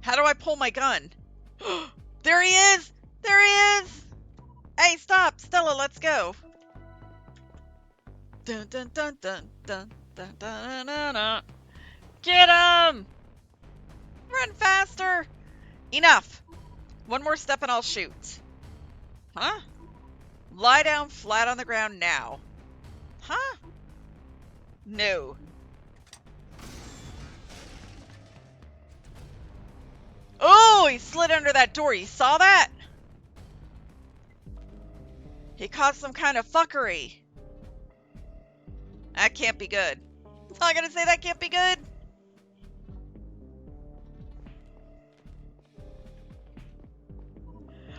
How do I pull my gun? There he is! There he is! Hey, stop! Stella, let's go. Dun dun dun dun dun dun dun dun dun. Get him! Run faster! Enough! One more step and I'll shoot. Huh? Lie down flat on the ground now. Huh? No. Oh, he slid under that door. You saw that? He caused some kind of fuckery. That can't be good. That's all I gotta say, that can't be good.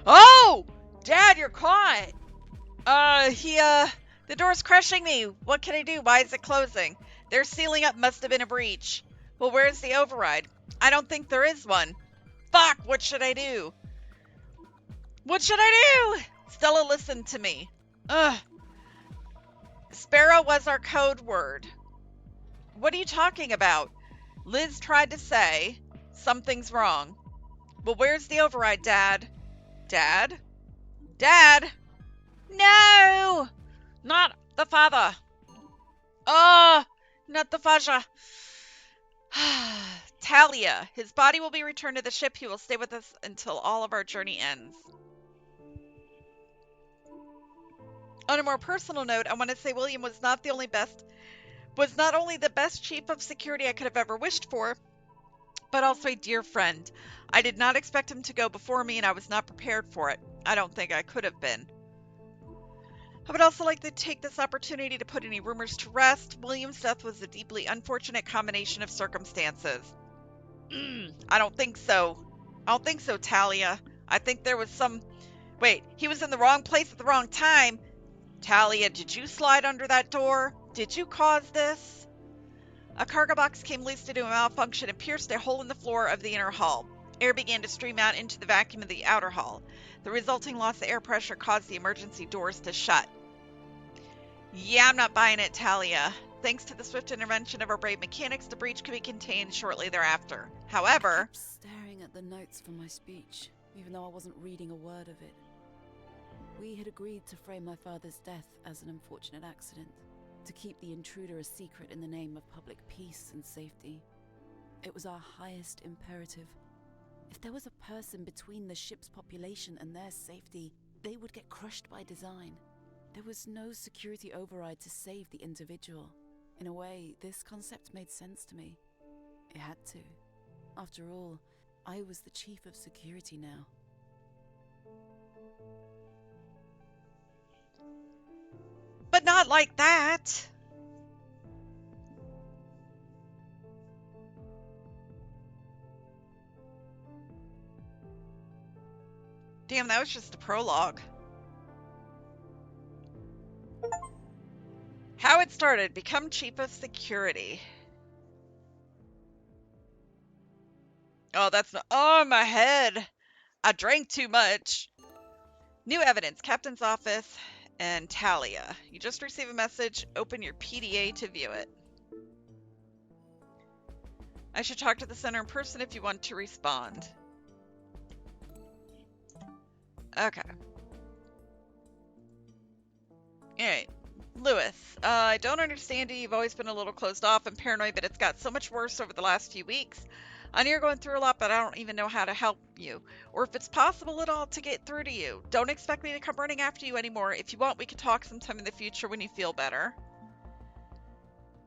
Oh! Dad, you're caught! The door's crushing me. What can I do? Why is it closing? Their sealing up must have been a breach. Well, where's the override? I don't think there is one. Fuck, what should I do? What should I do? Stella, listen to me. Ugh. Sparrow was our code word. What are you talking about? Liz tried to say something's wrong. Well, where's the override, Dad? Dad? Dad? No! Not the father. Oh, not the father. Talia. His body will be returned to the ship. He will stay with us until all of our journey ends. On a more personal note, I want to say William was not only the best chief of security I could have ever wished for, but also a dear friend. I did not expect him to go before me, and I was not prepared for it. I don't think I could have been. I would also like to take this opportunity to put any rumors to rest. William's death was a deeply unfortunate combination of circumstances. I don't think so. I don't think so, Talia. I think there was some... Wait, he was in the wrong place at the wrong time. Talia, did you slide under that door? Did you cause this? A cargo box came loose due to a malfunction and pierced a hole in the floor of the inner hall. Air began to stream out into the vacuum of the outer hall. The resulting loss of air pressure caused the emergency doors to shut. Yeah, I'm not buying it, Talia. Thanks to the swift intervention of our brave mechanics, the breach could be contained shortly thereafter. However... I kept staring at the notes for my speech, even though I wasn't reading a word of it. We had agreed to frame my father's death as an unfortunate accident, to keep the intruder a secret in the name of public peace and safety. It was our highest imperative. If there was a person between the ship's population and their safety, they would get crushed by design. There was no security override to save the individual. In a way, this concept made sense to me. It had to. After all, I was the chief of security now. But not like that. Damn, that was just a prologue. How it started. Become chief of security. Oh, that's not... Oh, my head. I drank too much. New evidence. Captain's office and Talia. You just received a message. Open your PDA to view it. I should talk to the center in person if you want to respond. Okay. Alright. Lewis, I don't understand you. You've always been a little closed off and paranoid, but it's got so much worse over the last few weeks. I know you're going through a lot, but I don't even know how to help you, or if it's possible at all to get through to you. Don't expect me to come running after you anymore. If you want, we can talk sometime in the future when you feel better.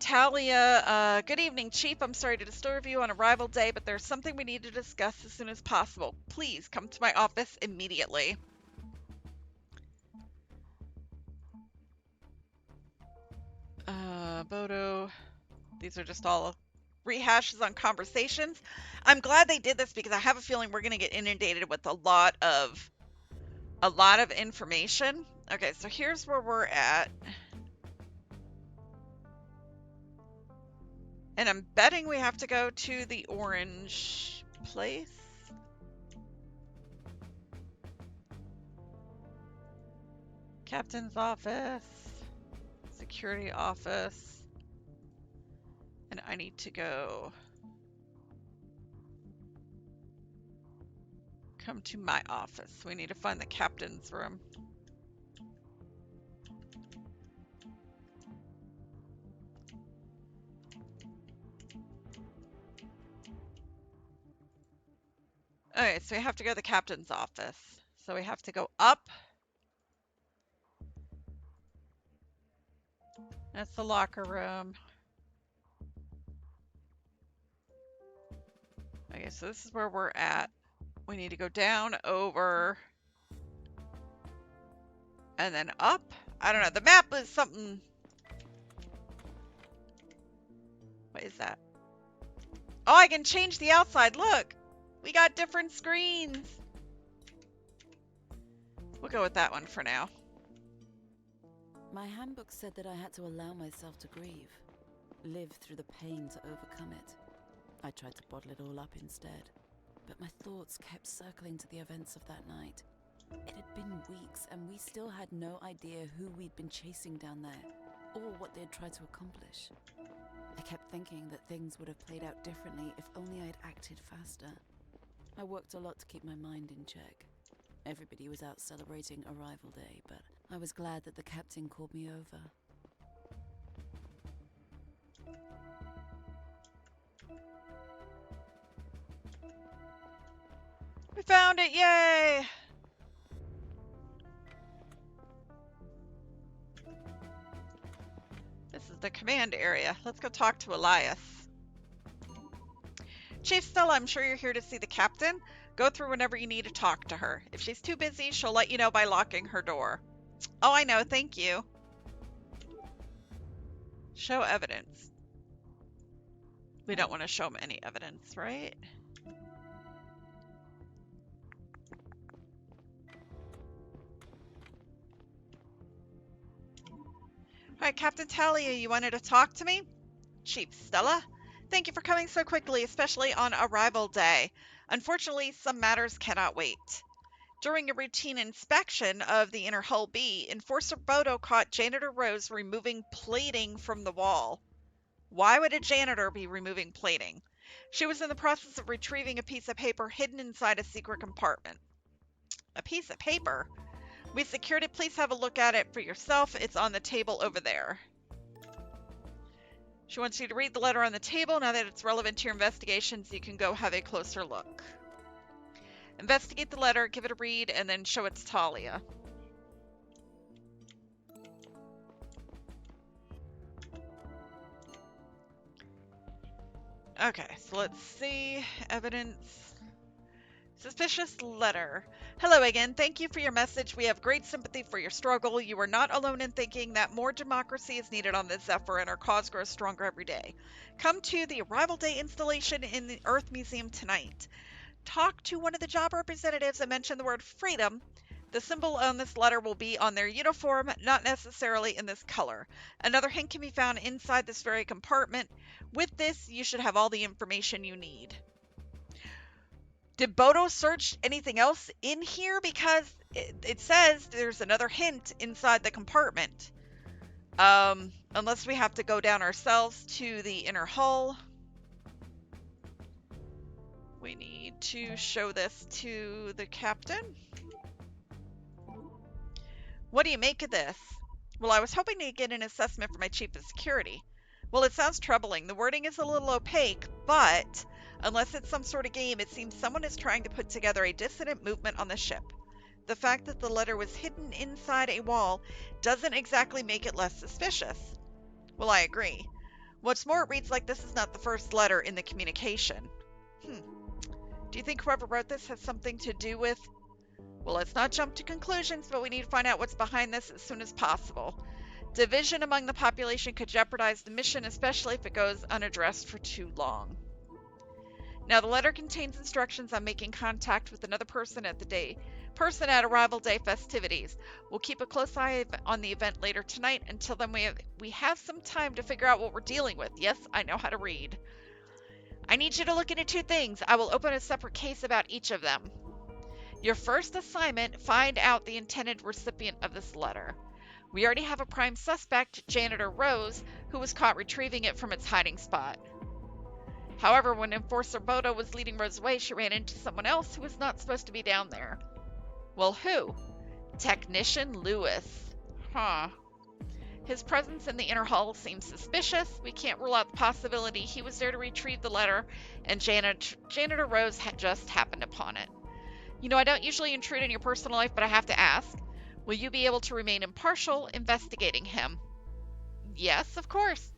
Talia, good evening, Chief. I'm sorry to disturb you on arrival day, but there's something we need to discuss as soon as possible. Please come to my office immediately. Bodo, these are just all rehashes on conversations. I'm glad they did this because I have a feeling we're going to get inundated with a lot of information. Okay, so here's where we're at. And I'm betting we have to go to the orange place. Captain's office. Security office. And I need to go come to my office. We need to find the captain's room. Okay, so we have to go to the captain's office. So we have to go up. That's the locker room. Okay, so this is where we're at. We need to go down, over, and then up. I don't know. The map is something. What is that? Oh, I can change the outside. Look, we got different screens. We'll go with that one for now. My handbook said that I had to allow myself to grieve, live through the pain to overcome it. I tried to bottle it all up instead, but my thoughts kept circling to the events of that night. It had been weeks, and we still had no idea who we'd been chasing down there, or what they'd tried to accomplish. I kept thinking that things would have played out differently if only I'd acted faster. I worked a lot to keep my mind in check. Everybody was out celebrating Arrival Day, but I was glad that the captain called me over. We found it, yay! This is the command area. Let's go talk to Elias. Chief Stella, I'm sure you're here to see the captain. Go through whenever you need to talk to her. If she's too busy, she'll let you know by locking her door. Oh, I know, thank you. Show evidence. We don't want to show him any evidence, right? All right, Captain Talia, you wanted to talk to me? Chief Stella, thank you for coming so quickly, especially on arrival day. Unfortunately, some matters cannot wait. During a routine inspection of the inner hull B, Enforcer Bodo caught Janitor Rose removing plating from the wall. Why would a janitor be removing plating? She was in the process of retrieving a piece of paper hidden inside a secret compartment. A piece of paper? We secured it. Please have a look at it for yourself. It's on the table over there. She wants you to read the letter on the table. Now that it's relevant to your investigations, you can go have a closer look. Investigate the letter, give it a read, and then show it to Talia. Okay, so let's see. Evidence. Suspicious letter. Hello again. Thank you for your message. We have great sympathy for your struggle. You are not alone in thinking that more democracy is needed on the Zephyr, and our cause grows stronger every day. Come to the Arrival Day installation in the Earth Museum tonight. Talk to one of the job representatives and mention the word freedom. The symbol on this letter will be on their uniform, not necessarily in this color. Another hint can be found inside this very compartment. With this, you should have all the information you need. Did Bodo search anything else in here? Because it says there's another hint inside the compartment. Unless we have to go down ourselves to the inner hull. We need to show this to the captain. What do you make of this? Well, I was hoping to get an assessment from my chief of security. Well, it sounds troubling. The wording is a little opaque, but Unless it's some sort of game, it seems someone is trying to put together a dissident movement on the ship. The fact that the letter was hidden inside a wall doesn't exactly make it less suspicious. Well, I agree. What's more, it reads like this is not the first letter in the communication. Do you think whoever wrote this has something to do with... Well, let's not jump to conclusions, but we need to find out what's behind this as soon as possible. Division among the population could jeopardize the mission, especially if it goes unaddressed for too long. Now, the letter contains instructions on making contact with another person at arrival day festivities. We'll keep a close eye on the event later tonight. Until then, we have some time to figure out what we're dealing with. Yes, I know how to read. I need you to look into two things. I will open a separate case about each of them. Your first assignment, find out the intended recipient of this letter. We already have a prime suspect, Janitor Rose, who was caught retrieving it from its hiding spot. However, when Enforcer Bodo was leading Rose away, she ran into someone else who was not supposed to be down there. Well, who? Technician Lewis. His presence in the inner hall seems suspicious. We can't rule out the possibility he was there to retrieve the letter, and Janitor Rose had just happened upon it. You know, I don't usually intrude in your personal life, but I have to ask. Will you be able to remain impartial investigating him? Yes, of course.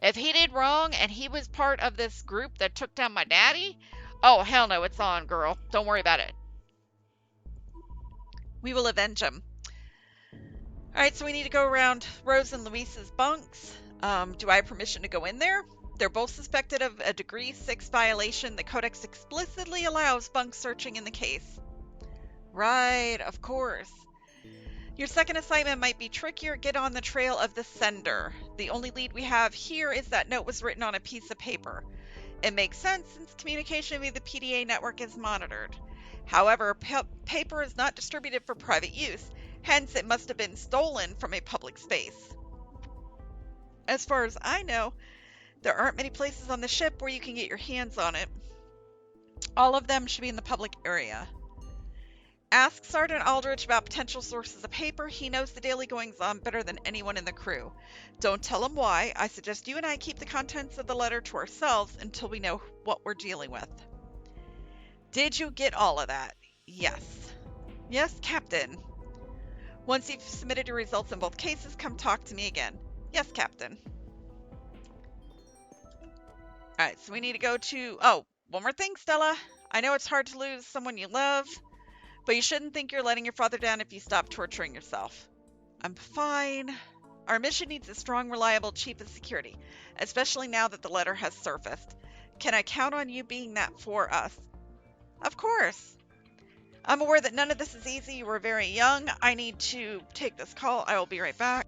If he did wrong and he was part of this group that took down my daddy, oh, hell no, it's on, girl. Don't worry about it. We will avenge him. All right, so we need to go around Rose and Luis's bunks. Do I have permission to go in there? They're both suspected of a Degree 6 violation. The Codex explicitly allows bunk searching in the case. Right, of course. Your second assignment might be trickier. Get on the trail of the sender. The only lead we have here is that note was written on a piece of paper. It makes sense since communication via the PDA network is monitored. However, paper is not distributed for private use, hence it must have been stolen from a public space. As far as I know, there aren't many places on the ship where you can get your hands on it. All of them should be in the public area. Ask Sergeant Aldrich about potential sources of paper. He knows the daily goings-on better than anyone in the crew. Don't tell him why. I suggest you and I keep the contents of the letter to ourselves until we know what we're dealing with. Did you get all of that? Yes. Yes, Captain. Once you've submitted your results in both cases, come talk to me again. Yes, Captain. Alright, so we need to go to... Oh, one more thing, Stella. I know it's hard to lose someone you love, but you shouldn't think you're letting your father down if you stop torturing yourself. I'm fine. Our mission needs a strong, reliable chief of security, especially now that the letter has surfaced. Can I count on you being that for us? Of course. I'm aware that none of this is easy. You were very young. I need to take this call. I will be right back.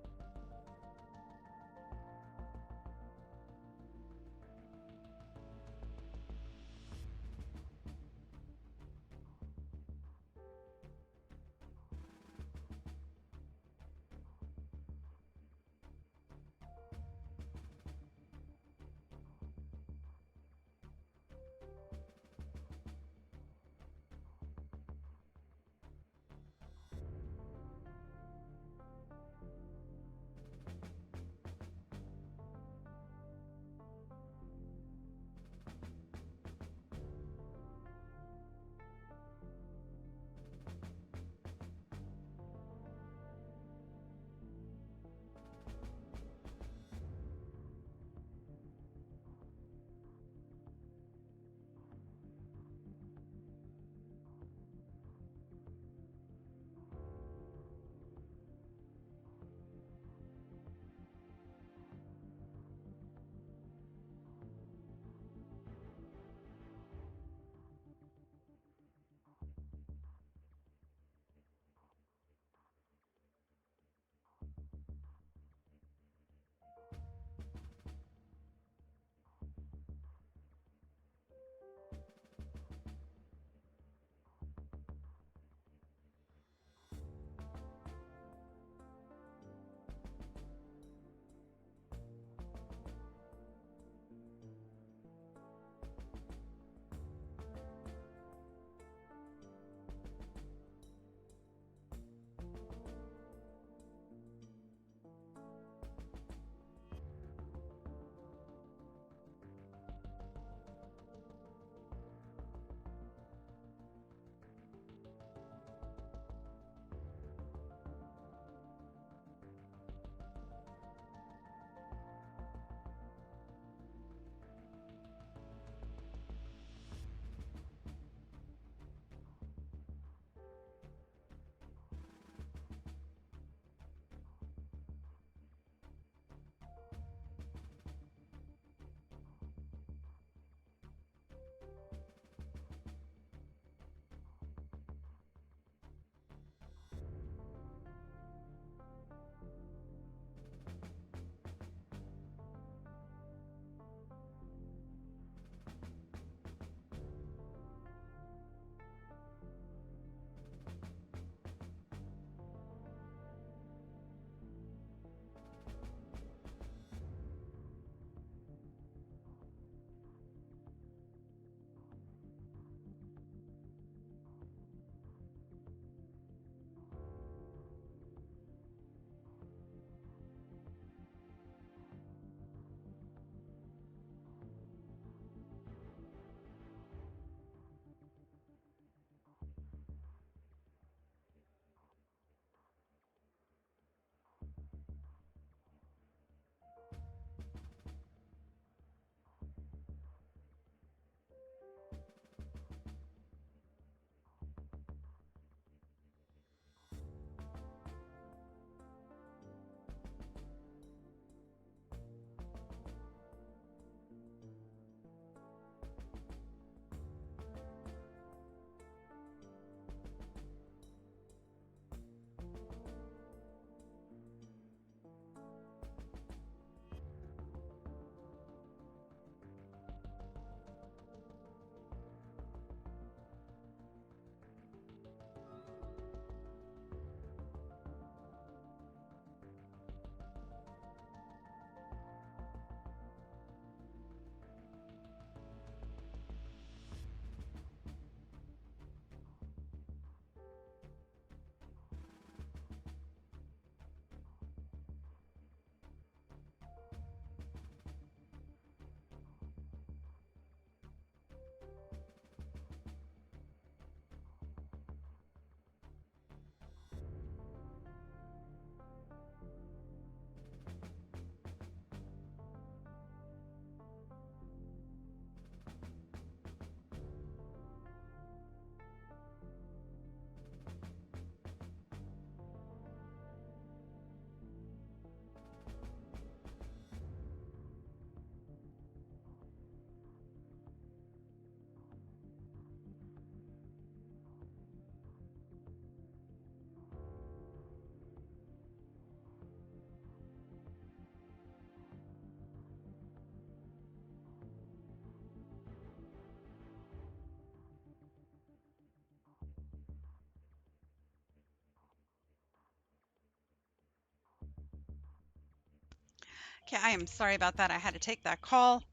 Okay, I am sorry about that. I had to take that call.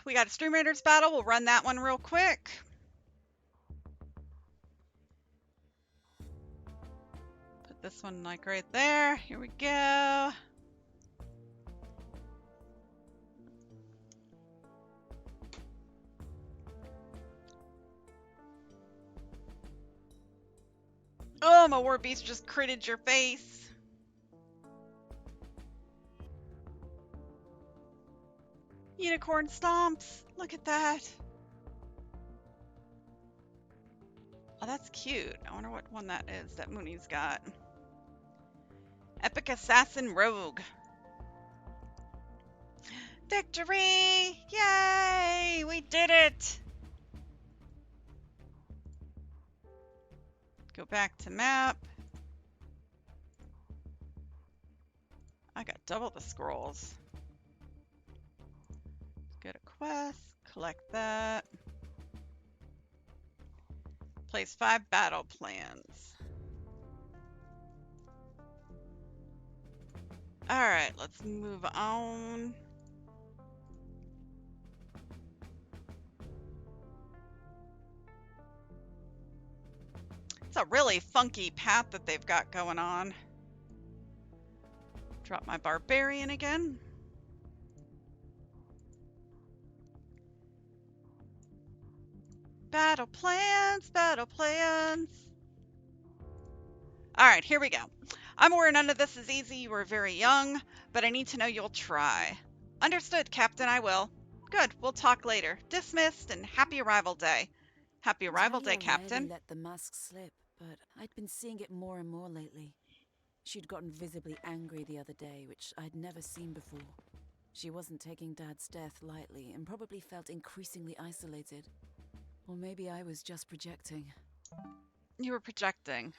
We got a Stream Raiders battle. We'll run that one real quick. Put this one like right there. Here we go. Oh, my war beast just critted your face. Unicorn stomps. Look at that. Oh, that's cute. I wonder what one that is that Mooney's got. Epic Assassin Rogue. Victory! Yay! We did it! Go back to map. I got double the scrolls. Go to quest. Collect that. Place 5 battle plans. Alright, let's move on. It's a really funky path that they've got going on. Drop my barbarian again. Battle plans, battle plans. All right, here we go. I'm aware none of this is easy. You are very young, but I need to know you'll try. Understood, Captain, I will. Good, we'll talk later. Dismissed, and happy arrival day. Happy arrival day, Talia rarely Captain. let the mask slip, but I'd been seeing it more and more lately. She'd gotten visibly angry the other day, which I'd never seen before. She wasn't taking Dad's death lightly and probably felt increasingly isolated. Or maybe I was just projecting. You were projecting.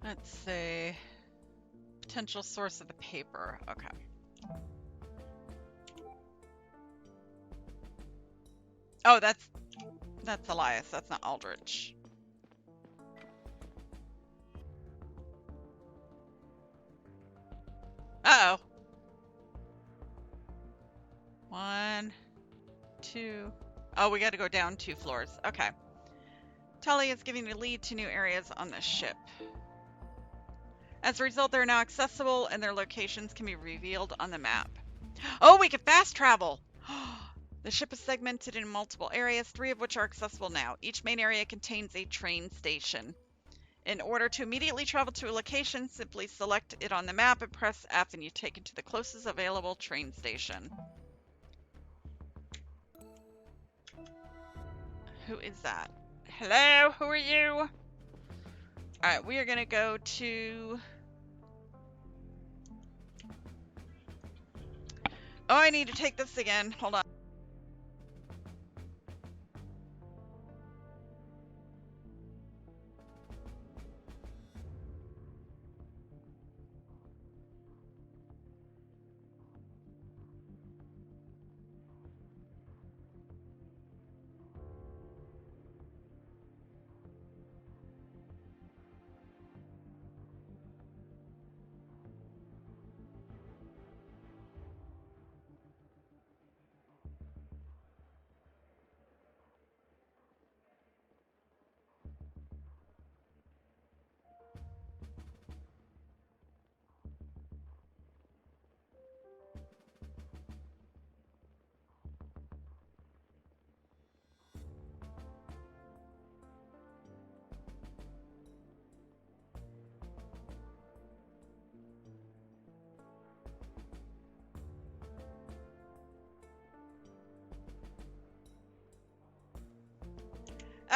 Let's see. Potential source of the paper. Okay. Oh, that's Elias. That's not Aldrich. Uh-oh. 1, 2. Oh, we got to go down 2 floors. Okay. Tully is giving the lead to new areas on the ship. As a result, they're now accessible and their locations can be revealed on the map. Oh, we can fast travel! The ship is segmented in multiple areas, 3 of which are accessible now. Each main area contains a train station. In order to immediately travel to a location, simply select it on the map and press F and you're taken to the closest available train station. Who is that? Hello, who are you? Alright, we are going to go to... Oh, I need to take this again. Hold on.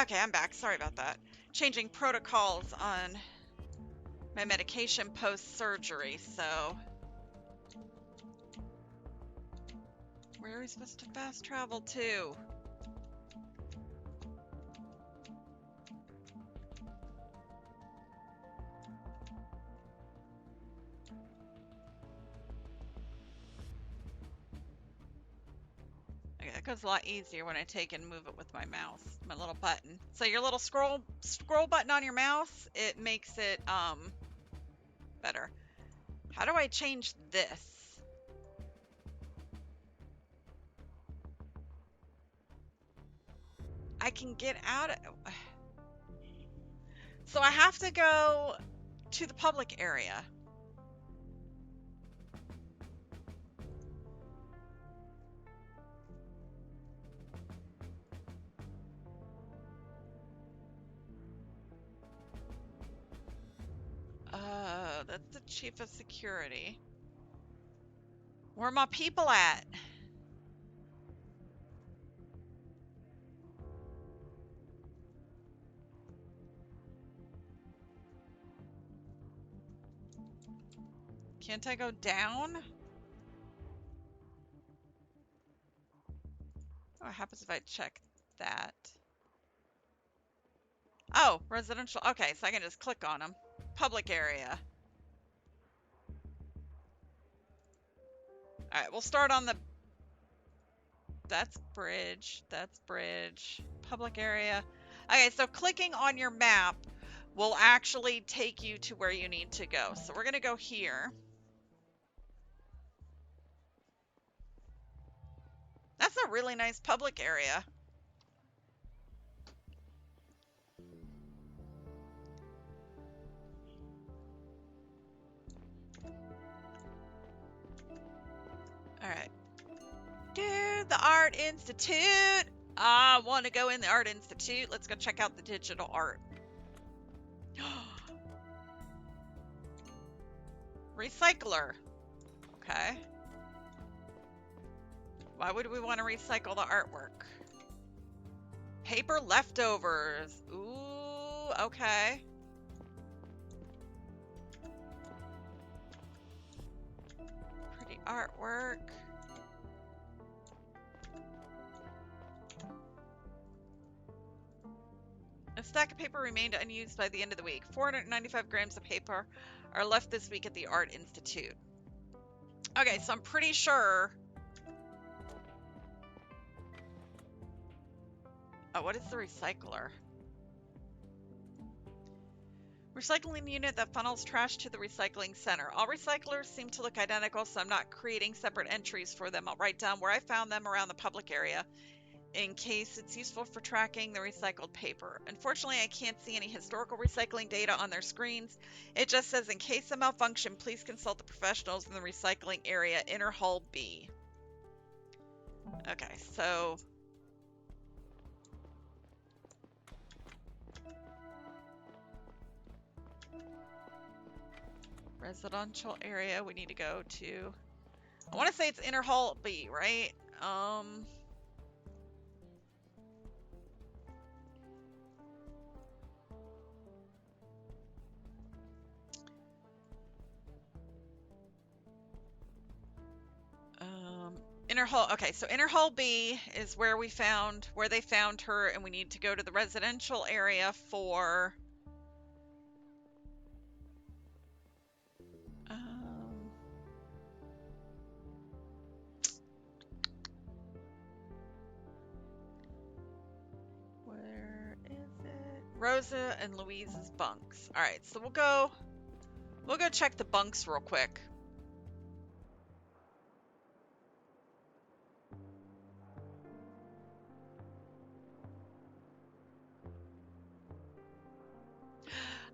Okay, I'm back. Sorry about that. Changing protocols on my medication post-surgery, so... Where are we supposed to fast travel to? Okay, That goes a lot easier when I take and move it with my mouse, my little button. So your little scroll button on your mouse, it makes it better. How do I change this? I can get out of... So I have to go to the public area. That's the chief of security. Where are my people at? Can't I go down? What happens if I check that? Oh, residential. Okay, so I can just click on them. Public area. All right, we'll start on the... That's bridge. That's bridge. Public area. Okay, so clicking on your map will actually take you to where you need to go. So we're going to go here. That's a really nice public area. All right. Dude, the Art Institute. I want to go in the Art Institute. Let's go check out the digital art. Recycler. Okay. Why would we want to recycle the artwork? Paper leftovers. Ooh, okay. Pretty artwork. A stack of paper remained unused by the end of the week. 495 grams of paper are left this week at the Art Institute. Okay, so I'm pretty sure... Oh, what is the recycler? Recycling unit that funnels trash to the recycling center. All recyclers seem to look identical, so I'm not creating separate entries for them. I'll write down where I found them around the public area in case it's useful for tracking the recycled paper. Unfortunately, I can't see any historical recycling data on their screens. It just says, in case of malfunction, please consult the professionals in the recycling area, Inner Hall B. Okay, so... residential area, we need to go to... I want to say it's Inner Hall B, right? Inner Hall. Okay, so Inner Hall B is where they found her, and we need to go to the residential area for... where is it? Rosa and Louise's bunks. All right, so we'll go check the bunks real quick.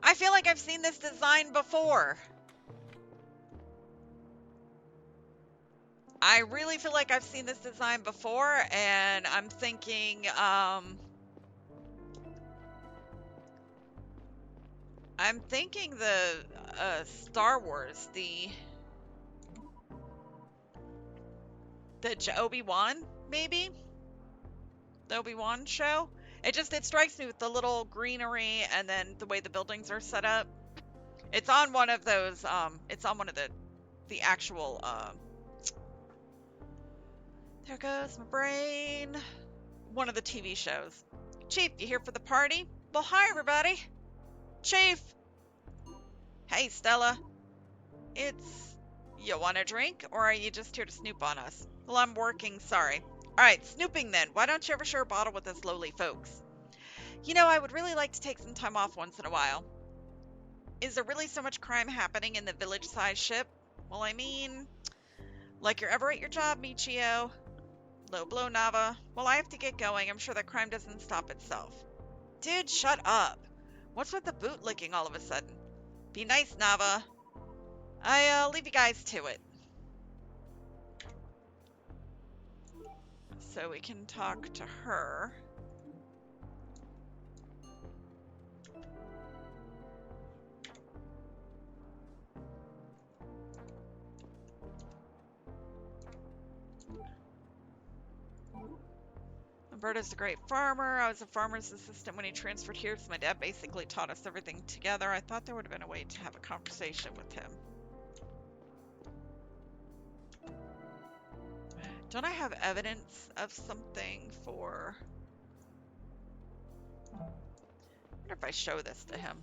I feel like I've seen this design before. I really feel like I've seen this design before, and I'm thinking, the Star Wars, the Obi-Wan, maybe? The Obi-Wan show? It strikes me with the little greenery and then the way the buildings are set up. It's on one of those, it's on one of the actual, there goes my brain. One of the TV shows. Chief, you here for the party? Well, hi, everybody. Chief. Hey, Stella. You want a drink, or are you just here to snoop on us? Well, I'm working, sorry. Alright, snooping then. Why don't you ever share a bottle with us lowly folks? You know, I would really like to take some time off once in a while. Is there really so much crime happening in the village-sized ship? Well, I mean, like you're ever at your job, Michio. Low blow, Nava. Well, I have to get going. I'm sure that crime doesn't stop itself. Dude, shut up. What's with the boot licking all of a sudden? Be nice, Nava. I'll leave you guys to it. So we can talk to her. Umberto's a great farmer. I was a farmer's assistant when he transferred here, so my dad basically taught us everything together. I thought there would have been a way to have a conversation with him. Don't I have evidence of something for... I wonder if I show this to him.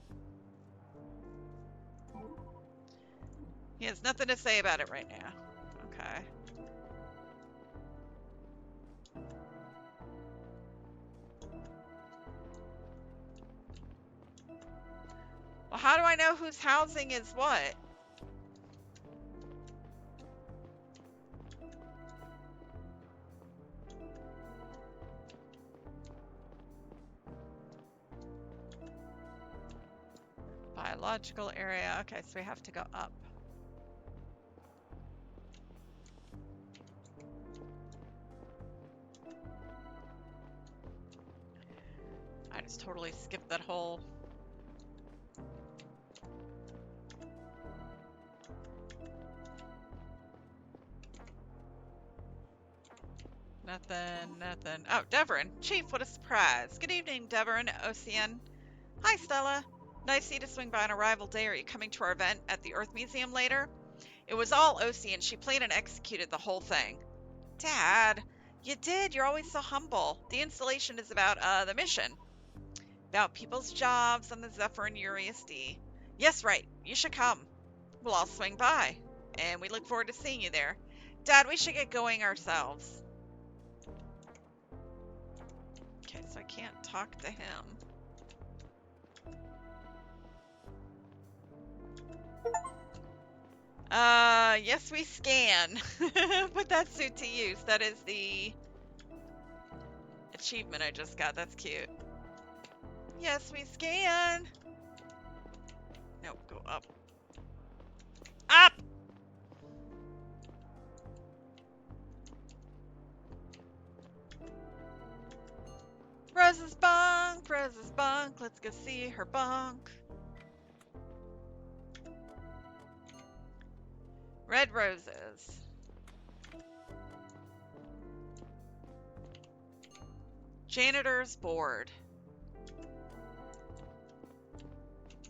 He has nothing to say about it right now. Okay. Well, how do I know whose housing is what? Biological area. Okay, so we have to go up. I just totally skipped that whole... Nothing. Oh, Devon. Chief, what a surprise. Good evening, Devon, Ocean. Hi, Stella. Nice of you to swing by on arrival day. Are you coming to our event at the Earth Museum later? It was all Ocean. She planned and executed the whole thing. Dad, you did. You're always so humble. The installation is about, the mission. About people's jobs on the Zephyr and Urias D. Yes, right. You should come. We'll all swing by. And we look forward to seeing you there. Dad, we should get going ourselves. Okay, so I can't talk to him. Yes, we scan. Put that suit to use. That is the achievement I just got. That's cute. Yes, we scan. Nope, go up. Up! Rose's bunk, Rose's bunk. Let's go see her bunk. Red roses. Janitor's board.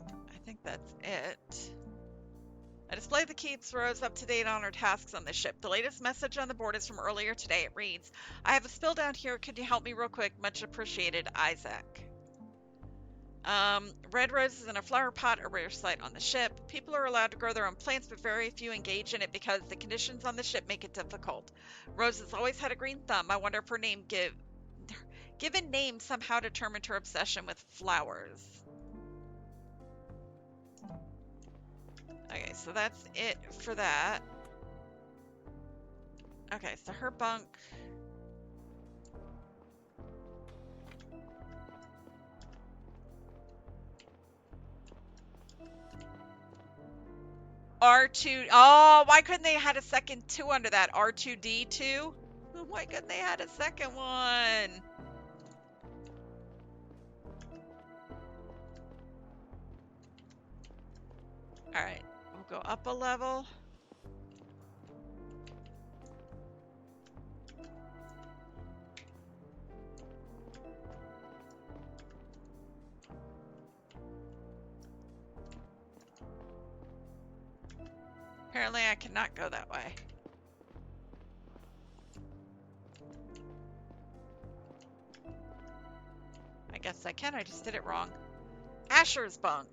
I think that's it. I displayed the keeps Rose up to date on her tasks on the ship. The latest message on the board is from earlier today. It reads, I have a spill down here. Could you help me real quick? Much appreciated, Isaac. Red roses in a flower pot, a rare sight on the ship. People are allowed to grow their own plants, but very few engage in it because the conditions on the ship make it difficult. Rose has always had a green thumb. I wonder if her name given name somehow determined her obsession with flowers. Okay, so that's it for that. Okay, so her bunk. R2. Oh, why couldn't they had a second 2 under that? R2D2? Why couldn't they had a second one? Alright, we'll go up a level. Apparently I cannot go that way. I guess I can, I just did it wrong. Asher's bunk.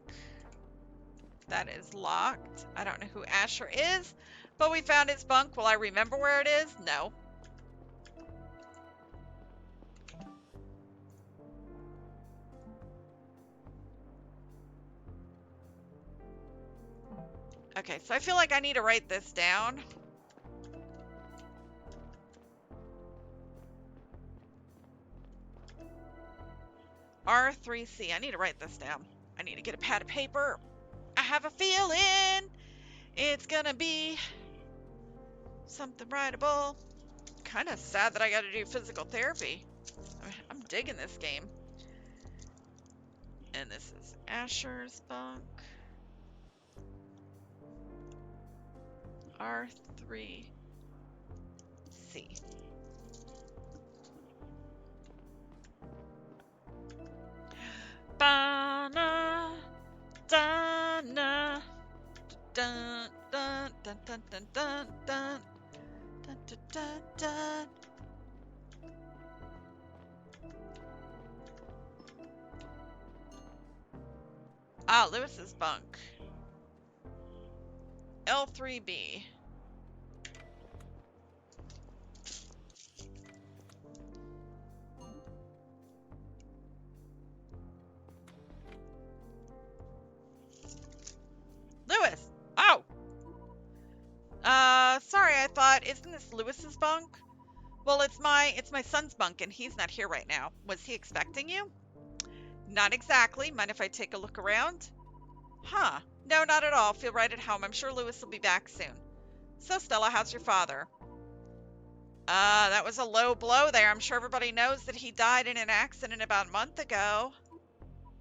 That is locked. I don't know who Asher is, but we found his bunk. Will I remember where it is? No. Okay, so I feel like I need to write this down. R3C. I need to write this down. I need to get a pad of paper. I have a feeling it's gonna be something writable. Kind of sad that I gotta do physical therapy. I'm digging this game. And this is Asher's bunk. R3C. Ba-na, da-na, dun, dun, dun, dun, dun, dun, dun, dun, dun, dun, dun. Ah, Lewis's bunk. L3B. Lewis! Oh! Sorry, I thought, isn't this Lewis's bunk? Well, it's my son's bunk, and he's not here right now. Was he expecting you? Not exactly. Mind if I take a look around? Huh. No, not at all. Feel right at home. I'm sure Lewis will be back soon. So, Stella, how's your father? That was a low blow there. I'm sure everybody knows that he died in an accident about a month ago.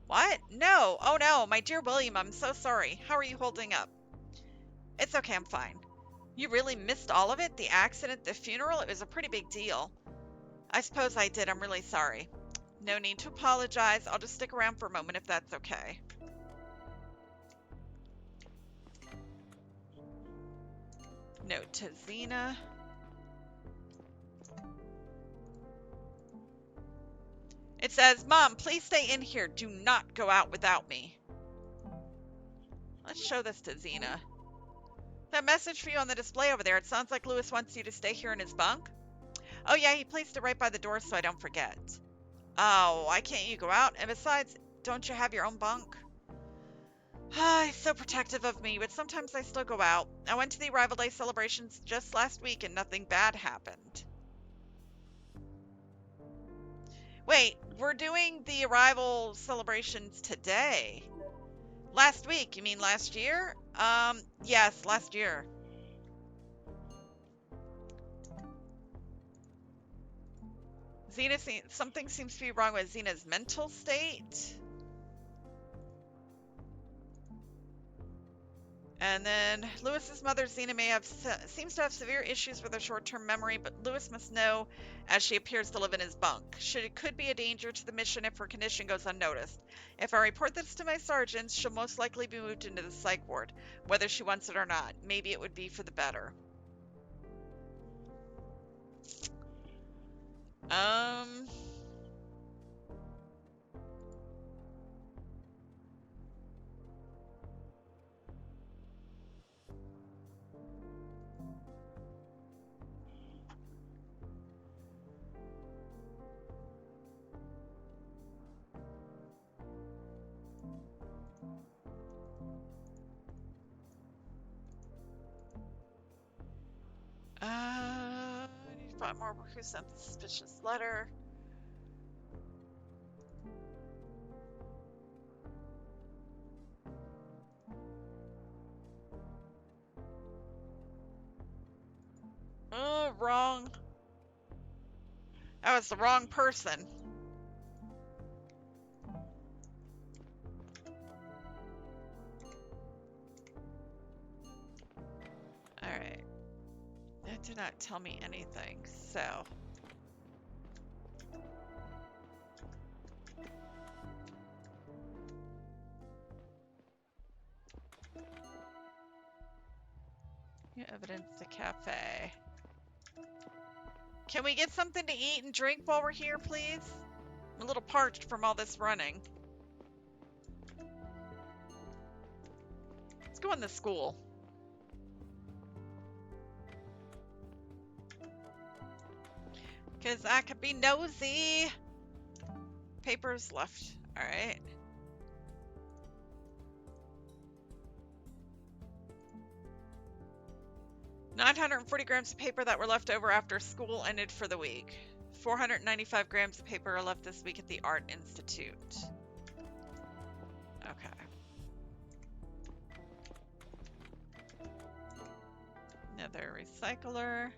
What? No. Oh, no. My dear William, I'm so sorry. How are you holding up? It's okay. I'm fine. You really missed all of it? The accident, the funeral? It was a pretty big deal. I suppose I did. I'm really sorry. No need to apologize. I'll just stick around for a moment if that's okay. Note to Xena. It says, Mom, please stay in here. Do not go out without me. Let's show this to Xena. That message for you on the display over there. It sounds like Lewis wants you to stay here in his bunk. Oh, yeah, he placed it right by the door so I don't forget. Oh, why can't you go out? And besides, don't you have your own bunk? He's so protective of me, but sometimes I still go out. I went to the Arrival Day celebrations just last week and nothing bad happened. Wait, we're doing the Arrival celebrations today. Last week, you mean last year? Yes, last year. Xena, something seems to be wrong with Xena's mental state. And then Lewis's mother, Xena, seems to have severe issues with her short-term memory, but Lewis must know as she appears to live in his bunk. It could be a danger to the mission if her condition goes unnoticed. If I report this to my sergeants, she'll most likely be moved into the psych ward, whether she wants it or not. Maybe it would be for the better. I need to find more who sent the suspicious letter. Oh, wrong. That was the wrong person. Alright. That did not tell me anything, so. New evidence to cafe. Can we get something to eat and drink while we're here, please? I'm a little parched from all this running. Let's go in the school. Because I could be nosy. Papers left. Alright. 940 grams of paper that were left over after school ended for the week. 495 grams of paper are left this week at the Art Institute. Okay. Another recycler.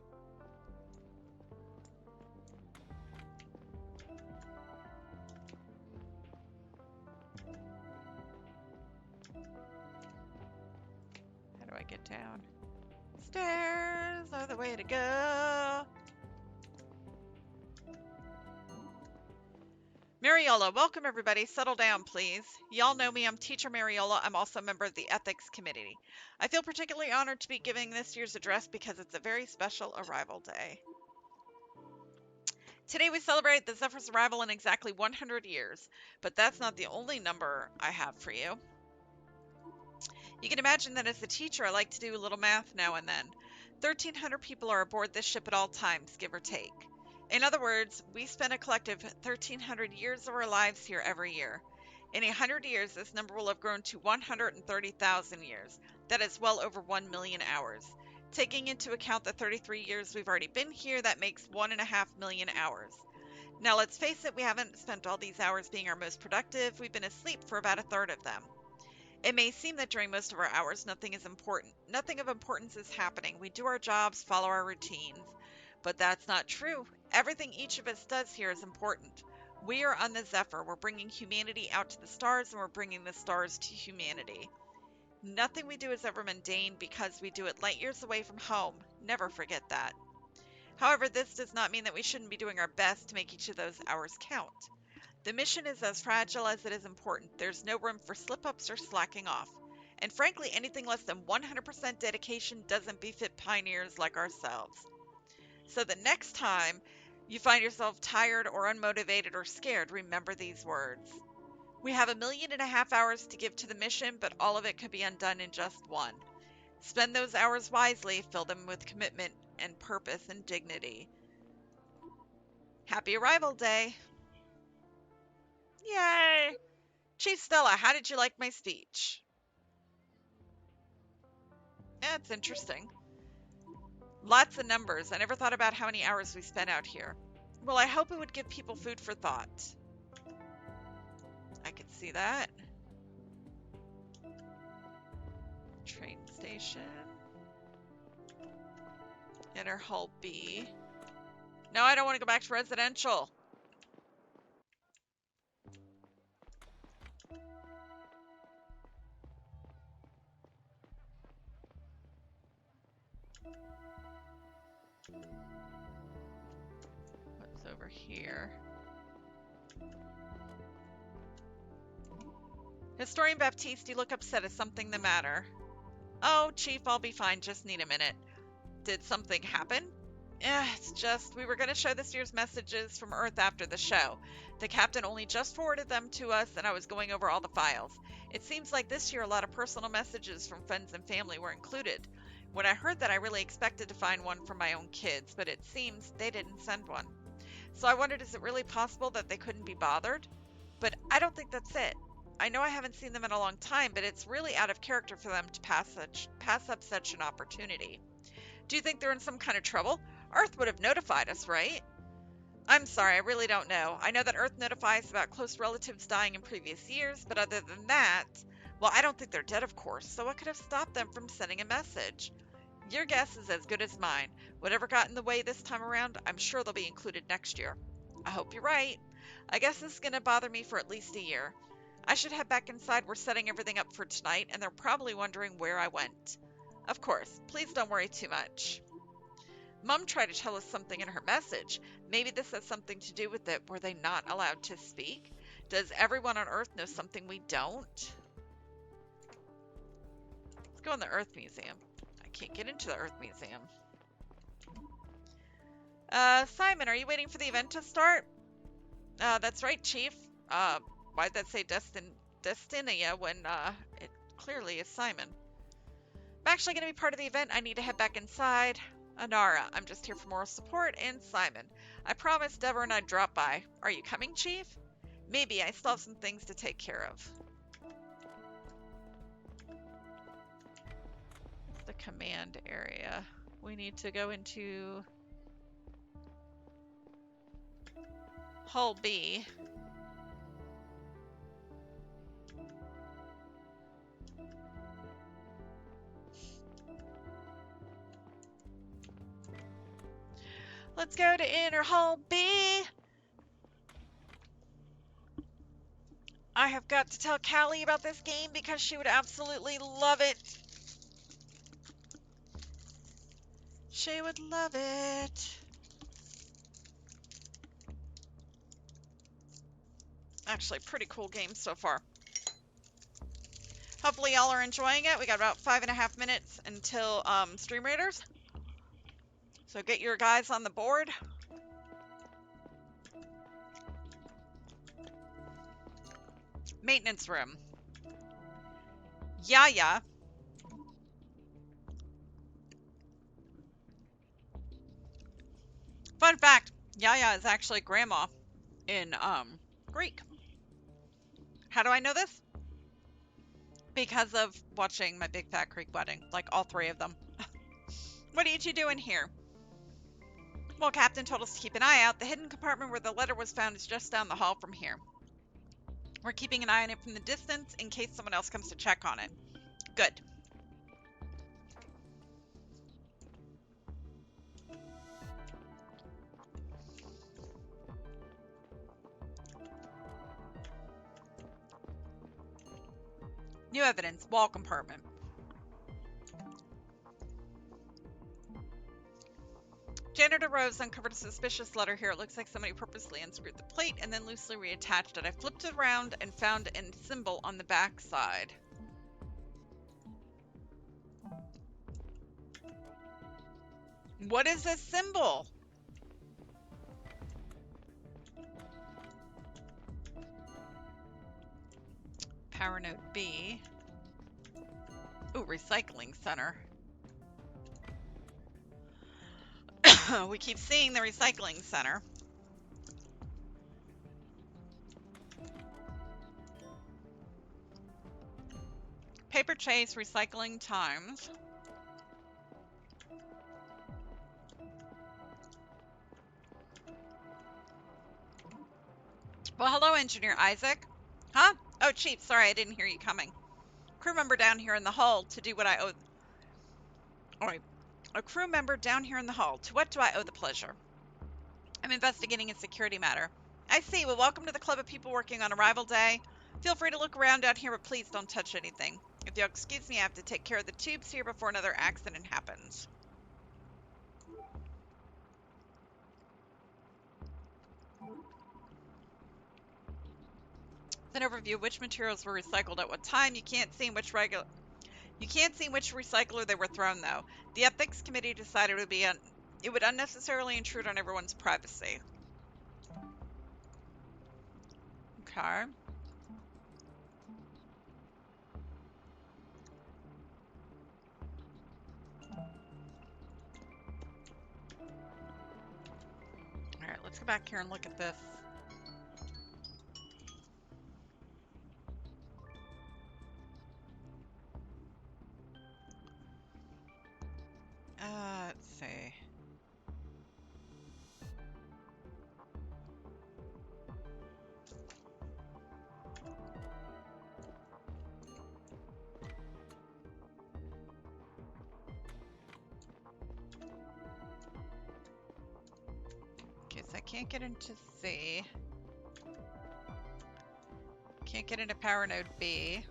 How do I get down? Stairs are the way to go. Mariola, welcome everybody. Settle down, please. Y'all know me. I'm Teacher Mariola. I'm also a member of the Ethics Committee. I feel particularly honored to be giving this year's address because it's a very special arrival day. Today we celebrate the Zephyr's arrival in exactly 100 years, but that's not the only number I have for you. You can imagine that as a teacher, I like to do a little math now and then. 1,300 people are aboard this ship at all times, give or take. In other words, we spend a collective 1,300 years of our lives here every year. In 100 years, this number will have grown to 130,000 years. That is well over 1 million hours. Taking into account the 33 years we've already been here, that makes 1.5 million hours. Now let's face it, we haven't spent all these hours being our most productive. We've been asleep for about a third of them. It may seem that during most of our hours, nothing is important. Nothing of importance is happening. We do our jobs, follow our routines. But that's not true. Everything each of us does here is important. We are on the Zephyr. We're bringing humanity out to the stars, and we're bringing the stars to humanity. Nothing we do is ever mundane because we do it light years away from home. Never forget that. However, this does not mean that we shouldn't be doing our best to make each of those hours count. The mission is as fragile as it is important. There's no room for slip-ups or slacking off. And frankly, anything less than 100% dedication doesn't befit pioneers like ourselves. So the next time you find yourself tired or unmotivated or scared, remember these words. We have 1.5 million hours to give to the mission, but all of it could be undone in just one. Spend those hours wisely, fill them with commitment and purpose and dignity. Happy Arrival Day! Yay! Chief Stella, how did you like my speech? That's interesting. Lots of numbers. I never thought about how many hours we spent out here. Well, I hope it would give people food for thought. I could see that. Train station. Enter Hull B. No, I don't want to go back to residential. What's over here? Historian Baptiste, you look upset. Is something the matter? Oh, Chief, I'll be fine. Just need a minute. Did something happen? It's just, we were going to show this year's messages from Earth after the show. The captain only just forwarded them to us, and I was going over all the files. It seems like this year a lot of personal messages from friends and family were included. When I heard that, I really expected to find one from my own kids, but it seems they didn't send one. So I wondered, is it really possible that they couldn't be bothered? But I don't think that's it. I know I haven't seen them in a long time, but it's really out of character for them to pass up such an opportunity. Do you think they're in some kind of trouble? Earth would have notified us, right? I'm sorry, I really don't know. I know that Earth notifies about close relatives dying in previous years, but other than that, well, I don't think they're dead, of course, so what could have stopped them from sending a message? Your guess is as good as mine. Whatever got in the way this time around, I'm sure they'll be included next year. I hope you're right. I guess this is going to bother me for at least a year. I should head back inside. We're setting everything up for tonight, and they're probably wondering where I went. Of course, please don't worry too much. Mom tried to tell us something in her message. Maybe this has something to do with it. Were they not allowed to speak? Does everyone on Earth know something we don't? Let's go in the Earth Museum. I can't get into the Earth Museum. Simon, are you waiting for the event to start? That's right, Chief. Why'd that say Destinia when it clearly is Simon? I'm actually going to be part of the event. I need to head back inside. Anara, I'm just here for moral support, and Simon. I promised Deborah and I'd drop by. Are you coming, Chief? Maybe. I still have some things to take care of. It's the command area. We need to go into Hull B. Let's go to Inner Hull B. I have got to tell Callie about this game because she would absolutely love it. She would love it. Actually, pretty cool game so far. Hopefully y'all are enjoying it. We got about 5.5 minutes until Stream Raiders. So get your guys on the board. Maintenance room. Yaya. Fun fact, Yaya is actually grandma in Greek. How do I know this? Because of watching My Big Fat Greek Wedding, like all 3 of them. What are you 2 doing here? Well, Captain told us to keep an eye out. The hidden compartment where the letter was found is just down the hall from here. We're keeping an eye on it from the distance in case someone else comes to check on it. Good. New evidence, wall compartment. Janitor Rose uncovered a suspicious letter here. It looks like somebody purposely unscrewed the plate and then loosely reattached it. I flipped it around and found a symbol on the back side. What is this symbol? Power node B. Ooh, recycling center. We keep seeing the recycling center. Paper chase, recycling times. Well, hello, Engineer Isaac. Huh? Oh, Chief, sorry, I didn't hear you coming. Crew member down here in the hull to do what I owe. All right. A crew member down here in the hull. To what do I owe the pleasure? I'm investigating a security matter. I see. Well, welcome to the club of people working on arrival day. Feel free to look around down here, but please don't touch anything. If you'll excuse me, I have to take care of the tubes here before another accident happens. An overview of which materials were recycled at what time. You can't see which recycler they were thrown, though. The ethics committee decided it would unnecessarily intrude on everyone's privacy. Okay. Alright, let's go back here and look at this. Let's see. Okay, so I can't get into C. Can't get into power node B.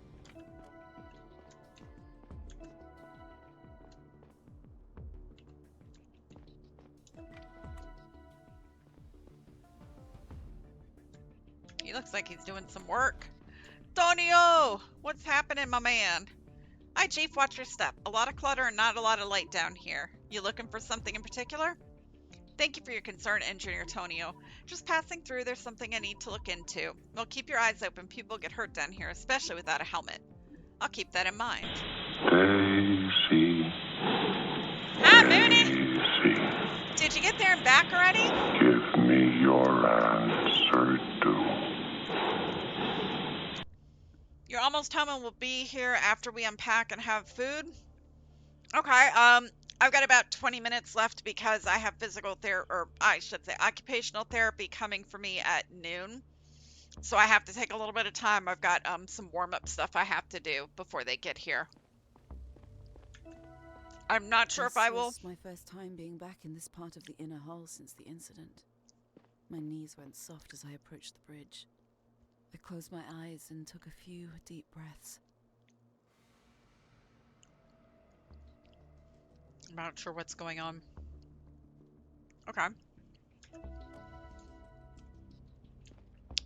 He looks like he's doing some work. Tonio! What's happening, my man? Hi, Chief. Watch your step. A lot of clutter and not a lot of light down here. You looking for something in particular? Thank you for your concern, Engineer Tonio. Just passing through, there's something I need to look into. Well, keep your eyes open. People get hurt down here, especially without a helmet. I'll keep that in mind. Daisy. Hi, Mooney! Daisy. Did you get there and back already? Give me your answer, do. You're almost home and we'll be here after we unpack and have food. Okay, I've got about 20 minutes left because I have physical therapy, or I should say occupational therapy coming for me at noon. So I have to take a little bit of time. I've got some warm-up stuff I have to do before they get here. I'm not sure if I This will. was my first time being back in this part of the inner hull since the incident. My knees went soft as I approached the bridge. I closed my eyes and took a few deep breaths. I'm not sure what's going on. Okay.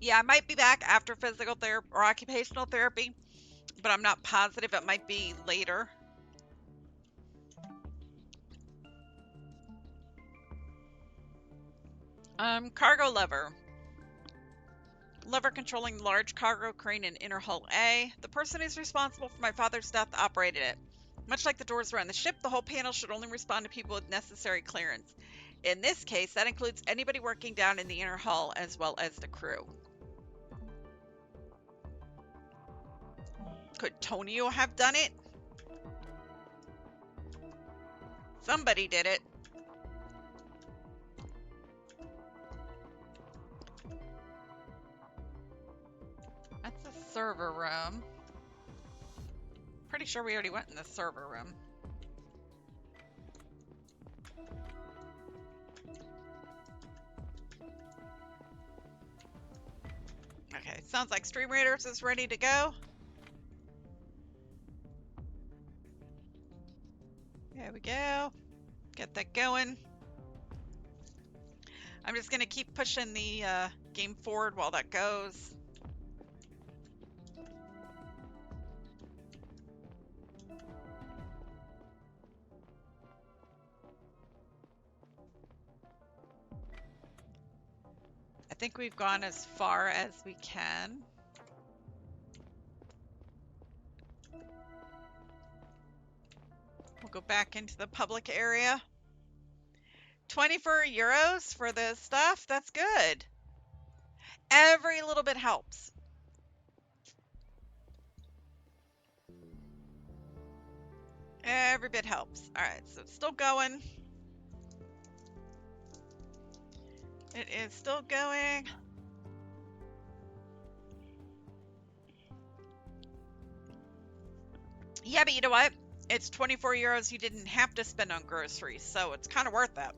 Yeah, I might be back after physical therapy or occupational therapy, but I'm not positive. It might be later. Cargo lever. Lever controlling the large cargo crane in inner hull A. The person who's responsible for my father's death operated it. Much like the doors around the ship, the whole panel should only respond to people with necessary clearance. In this case, that includes anybody working down in the inner hull as well as the crew. Could Tonio have done it? Somebody did it. That's the server room. Pretty sure we already went in the server room. Okay, sounds like Stream Raiders is ready to go. There we go. Get that going. I'm just going to keep pushing the game forward while that goes. I think we've gone as far as we can. We'll go back into the public area. 24 euros for this stuff. That's good. Every little bit helps. Every bit helps. All right, so it's still going. It is still going. Yeah, but you know what? It's 24 euros you didn't have to spend on groceries, so it's kind of worth it.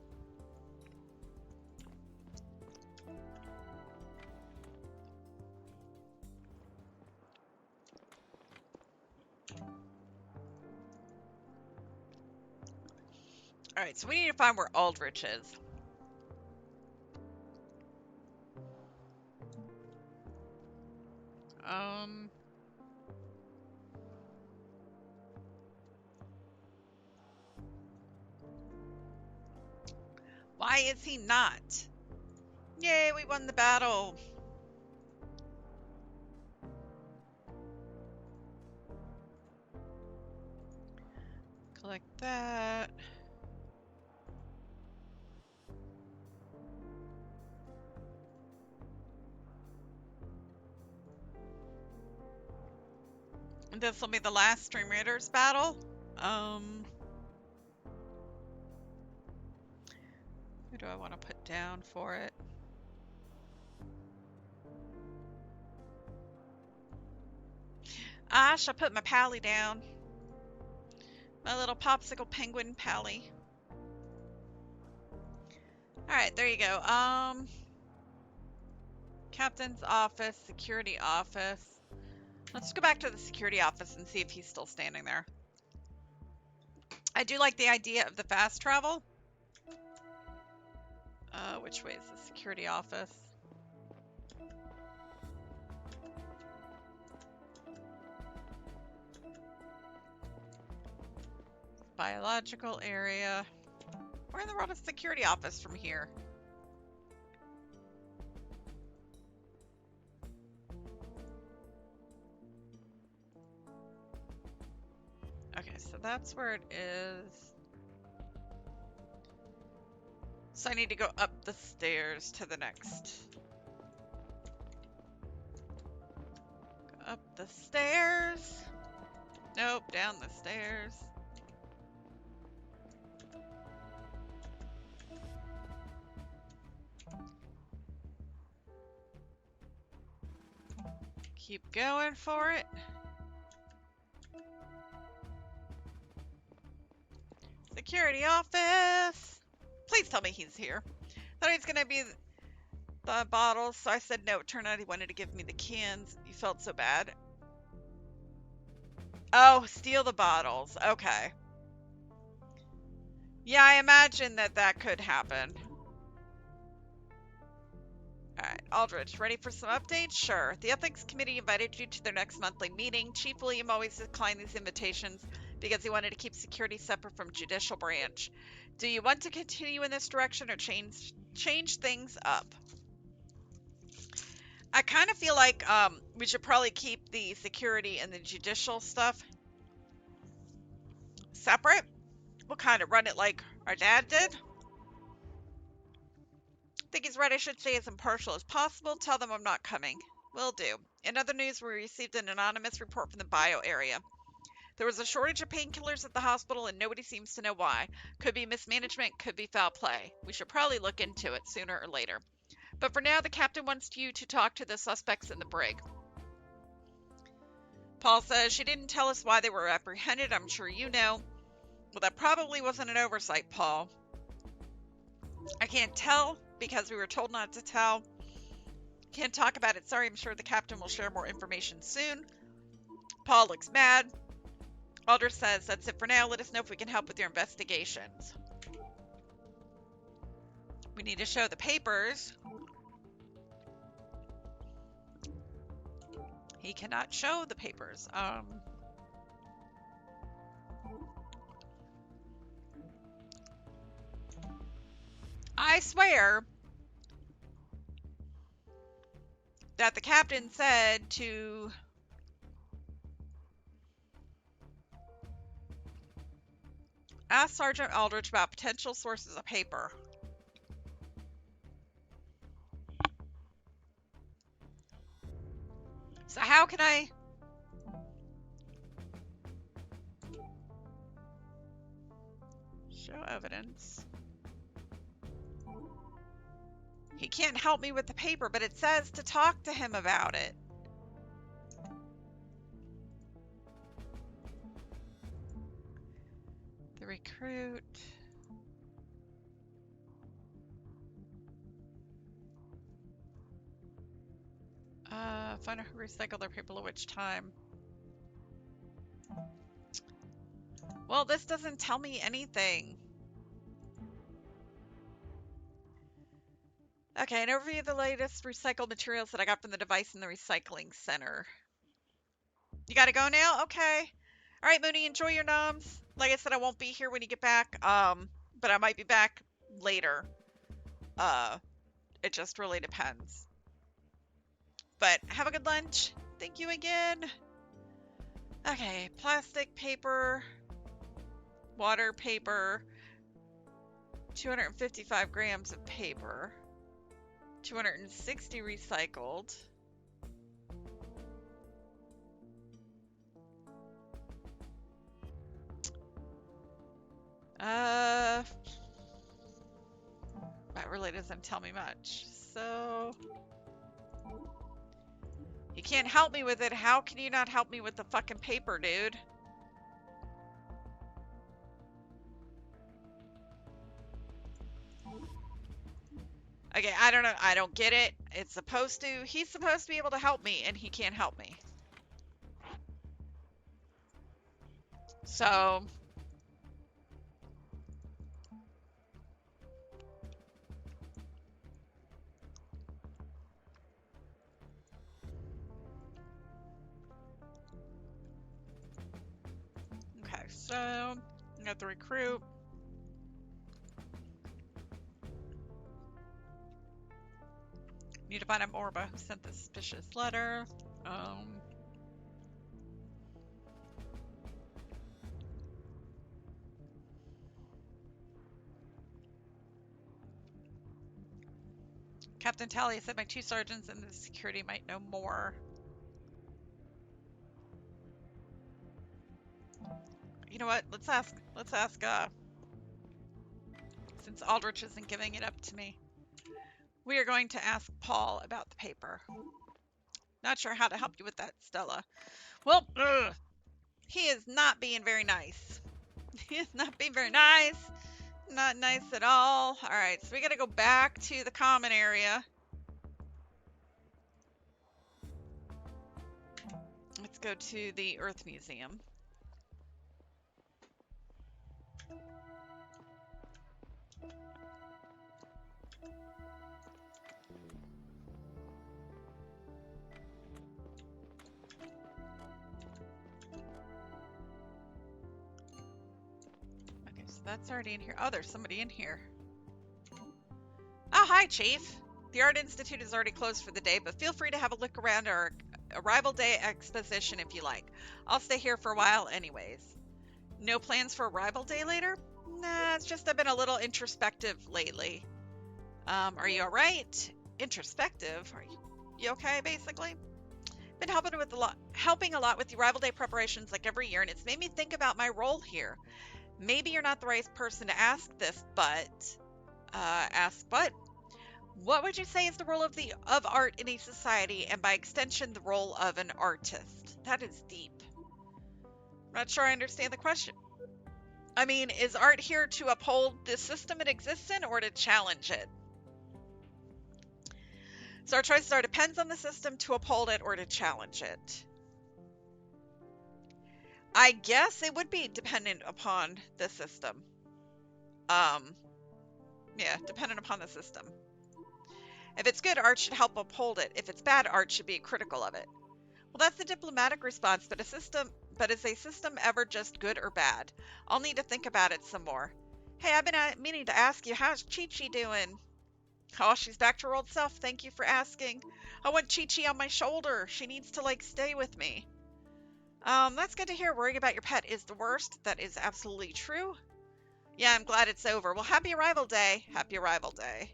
All right, so we need to find where Aldrich is. Why is he not? Yay, we won the battle. Collect that. And this will be the last Stream Raiders battle. Who do I want to put down for it? Ash, I put my pally down. My little popsicle penguin pally. Alright, there you go. Captain's office, security office. Let's go back to the security office and see if he's still standing there. I do like the idea of the fast travel. Which way is the security office? Biological area. Where in the world is security office from here? Okay, so that's where it is. So I need to go up the stairs to the next. Go up the stairs. Nope, down the stairs. Keep going for it. Security office. Please tell me he's here. Thought he was gonna be the bottles, so I said no. It turned out he wanted to give me the cans. You felt so bad. Oh, steal the bottles. Okay. Yeah, I imagine that could happen. Alright, Aldrich, ready for some updates? Sure. The Ethics Committee invited you to their next monthly meeting. Chief William always declined these invitations because he wanted to keep security separate from judicial branch. Do you want to continue in this direction or change things up? I kind of feel like we should probably keep the security and the judicial stuff separate. We'll kind of run it like our dad did. Think he's right. I should stay as impartial as possible. Tell them I'm not coming. Will do. In other news, we received an anonymous report from the bio area. There was a shortage of painkillers at the hospital and nobody seems to know why. Could be mismanagement, could be foul play. We should probably look into it sooner or later. But for now, the captain wants you to talk to the suspects in the brig. Paul says she didn't tell us why they were apprehended. I'm sure you know. Well, that probably wasn't an oversight, Paul. I can't tell because we were told not to tell. Can't talk about it. Sorry, I'm sure the captain will share more information soon. Paul looks mad. Aldrich says, that's it for now. Let us know if we can help with your investigations. We need to show the papers. He cannot show the papers. I swear that the captain said to ask Sergeant Aldrich about potential sources of paper. So how can I show evidence? He can't help me with the paper, but it says to talk to him about it. The recruit. Find out who recycled their paper at which time. Well, this doesn't tell me anything. Okay, an overview of the latest recycled materials that I got from the device in the recycling center. You gotta go now? Okay. All right, Mooney, enjoy your noms. Like I said, I won't be here when you get back, but I might be back later. It just really depends. But have a good lunch. Thank you again. Okay, plastic, paper, water, paper, 255 grams of paper, 260 recycled. That really doesn't tell me much. So you can't help me with it. How can you not help me with the fucking paper, dude? Okay, I don't know. I don't get it. It's supposed to. He's supposed to be able to help me, and he can't help me. So okay, so I got the recruit. Need to find out more about who sent this suspicious letter. Captain Tally said my 2 sergeants and the security might know more. You know what? Let's ask, since Aldrich isn't giving it up to me. We are going to ask Paul about the paper. Not sure how to help you with that, Stella. Well, he is not being very nice. He is not being very nice. Not nice at all. All right, so we got to go back to the common area. Let's go to the Earth Museum. Okay, so that's already in here. Oh, there's somebody in here. Oh, hi, Chief. The Art Institute is already closed for the day, but feel free to have a look around our Arrival Day exposition if you like. I'll stay here for a while anyways. No plans for Arrival Day later? Nah, it's just I've been a little introspective lately. Are you all right? Introspective? Are you okay, basically? Been helping a lot with the Arrival Day preparations like every year, and it's made me think about my role here. Maybe you're not the right person to ask this, but what would you say is the role of art in a society, and by extension, the role of an artist? That is deep. I'm not sure I understand the question. I mean, is art here to uphold the system it exists in or to challenge it? So our choices are depends on the system, to uphold it, or to challenge it. I guess it would be dependent upon the system. Yeah, dependent upon the system. If it's good, art should help uphold it. If it's bad, art should be critical of it. Well, that's the diplomatic response, but is a system ever just good or bad? I'll need to think about it some more. Hey, I've been meaning to ask you, how's Chi-Chi doing? Oh, she's back to her old self. Thank you for asking. I want Chi-Chi on my shoulder. She needs to, stay with me. That's good to hear. Worrying about your pet is the worst. That is absolutely true. Yeah, I'm glad it's over. Well, happy Arrival Day. Happy Arrival Day.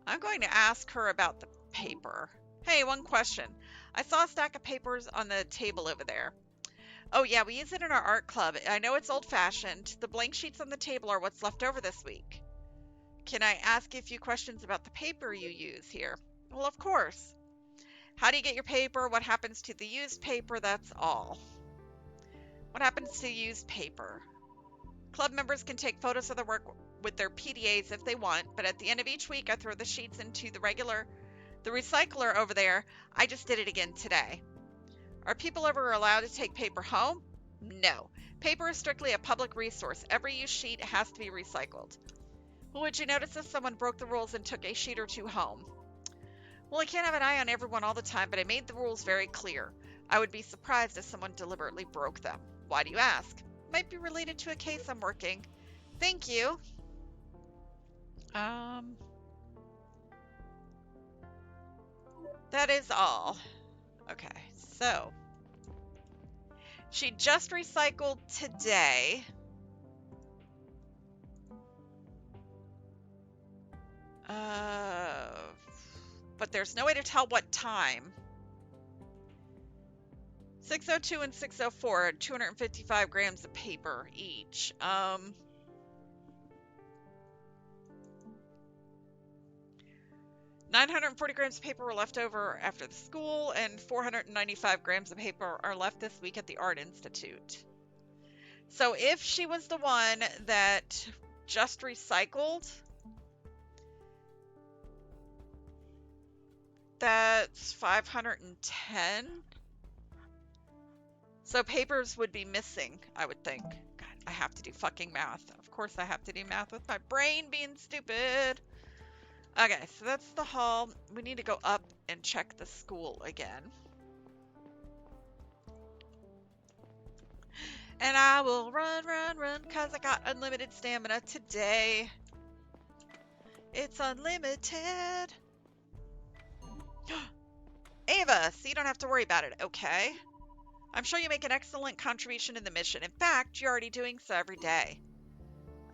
I'm going to ask her about the paper. Hey, one question. I saw a stack of papers on the table over there. Oh, yeah, we use it in our art club. I know it's old-fashioned. The blank sheets on the table are what's left over this week. Can I ask you a few questions about the paper you use here? Well, of course. How do you get your paper? What happens to the used paper? That's all. What happens to used paper? Club members can take photos of their work with their PDAs if they want, but at the end of each week, I throw the sheets into the recycler over there. I just did it again today. Are people ever allowed to take paper home? No. Paper is strictly a public resource. Every used sheet has to be recycled. Well, would you notice if someone broke the rules and took a sheet or two home? Well, I can't have an eye on everyone all the time, but I made the rules very clear. I would be surprised if someone deliberately broke them. Why do you ask? Might be related to a case I'm working. Thank you. That is all. Okay, so she just recycled today. But there's no way to tell what time. 602 and 604 are 255 grams of paper each. 940 grams of paper were left over after the school, and 495 grams of paper are left this week at the Art Institute. So if she was the one that just recycled, that's 510. So papers would be missing, I would think. God, I have to do fucking math. Of course I have to do math with my brain being stupid. Okay, so that's the hall. We need to go up and check the school again. And I will run, because I got unlimited stamina today. It's unlimited. Ava, so you don't have to worry about it, okay? I'm sure you make an excellent contribution in the mission. In fact, you're already doing so every day.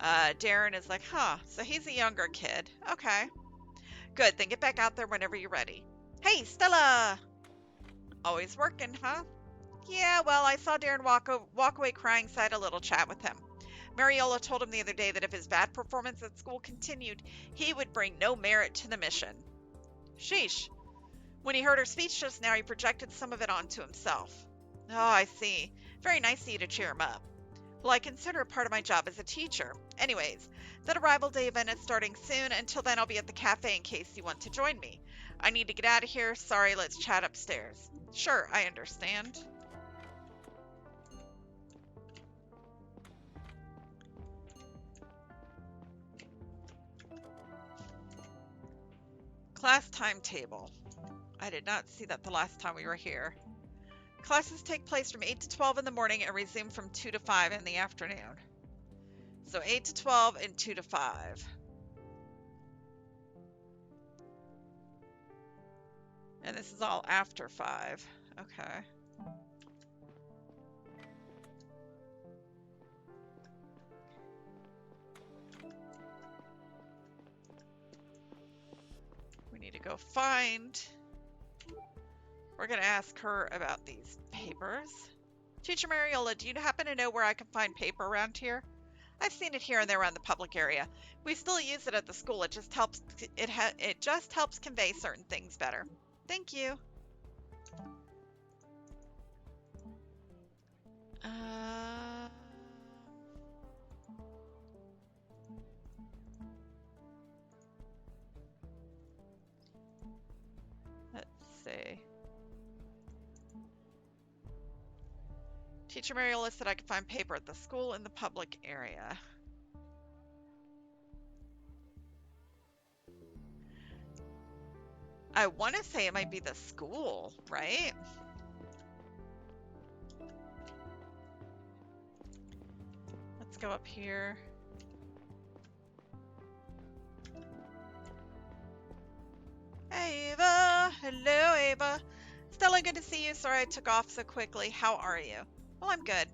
Darren is like, so he's a younger kid. Okay. Good, then get back out there whenever you're ready. Hey, Stella! Always working, huh? Yeah, well, I saw Darren walk away crying, so I had a little chat with him. Mariola told him the other day that if his bad performance at school continued, he would bring no merit to the mission. Sheesh. When he heard her speech just now, he projected some of it onto himself. Oh, I see. Very nice of you to cheer him up. Well, I consider it part of my job as a teacher. Anyways, that arrival day event is starting soon. Until then, I'll be at the cafe in case you want to join me. I need to get out of here. Sorry, let's chat upstairs. Sure, I understand. Class timetable. I did not see that the last time we were here. Classes take place from 8 to 12 in the morning and resume from 2 to 5 in the afternoon. So 8 to 12 and 2 to 5. And this is all after 5. Okay. We need to go find. We're going to ask her about these papers. Teacher Mariola, do you happen to know where I can find paper around here? I've seen it here and there around the public area. We still use it at the school. It just helps it just helps convey certain things better. Thank you. Let's see. Teacher Mariola said I could find paper at the school in the public area. I want to say it might be the school, right? Let's go up here. Ava! Hello, Ava. Stella, good to see you. Sorry I took off so quickly. How are you? Well, I'm good.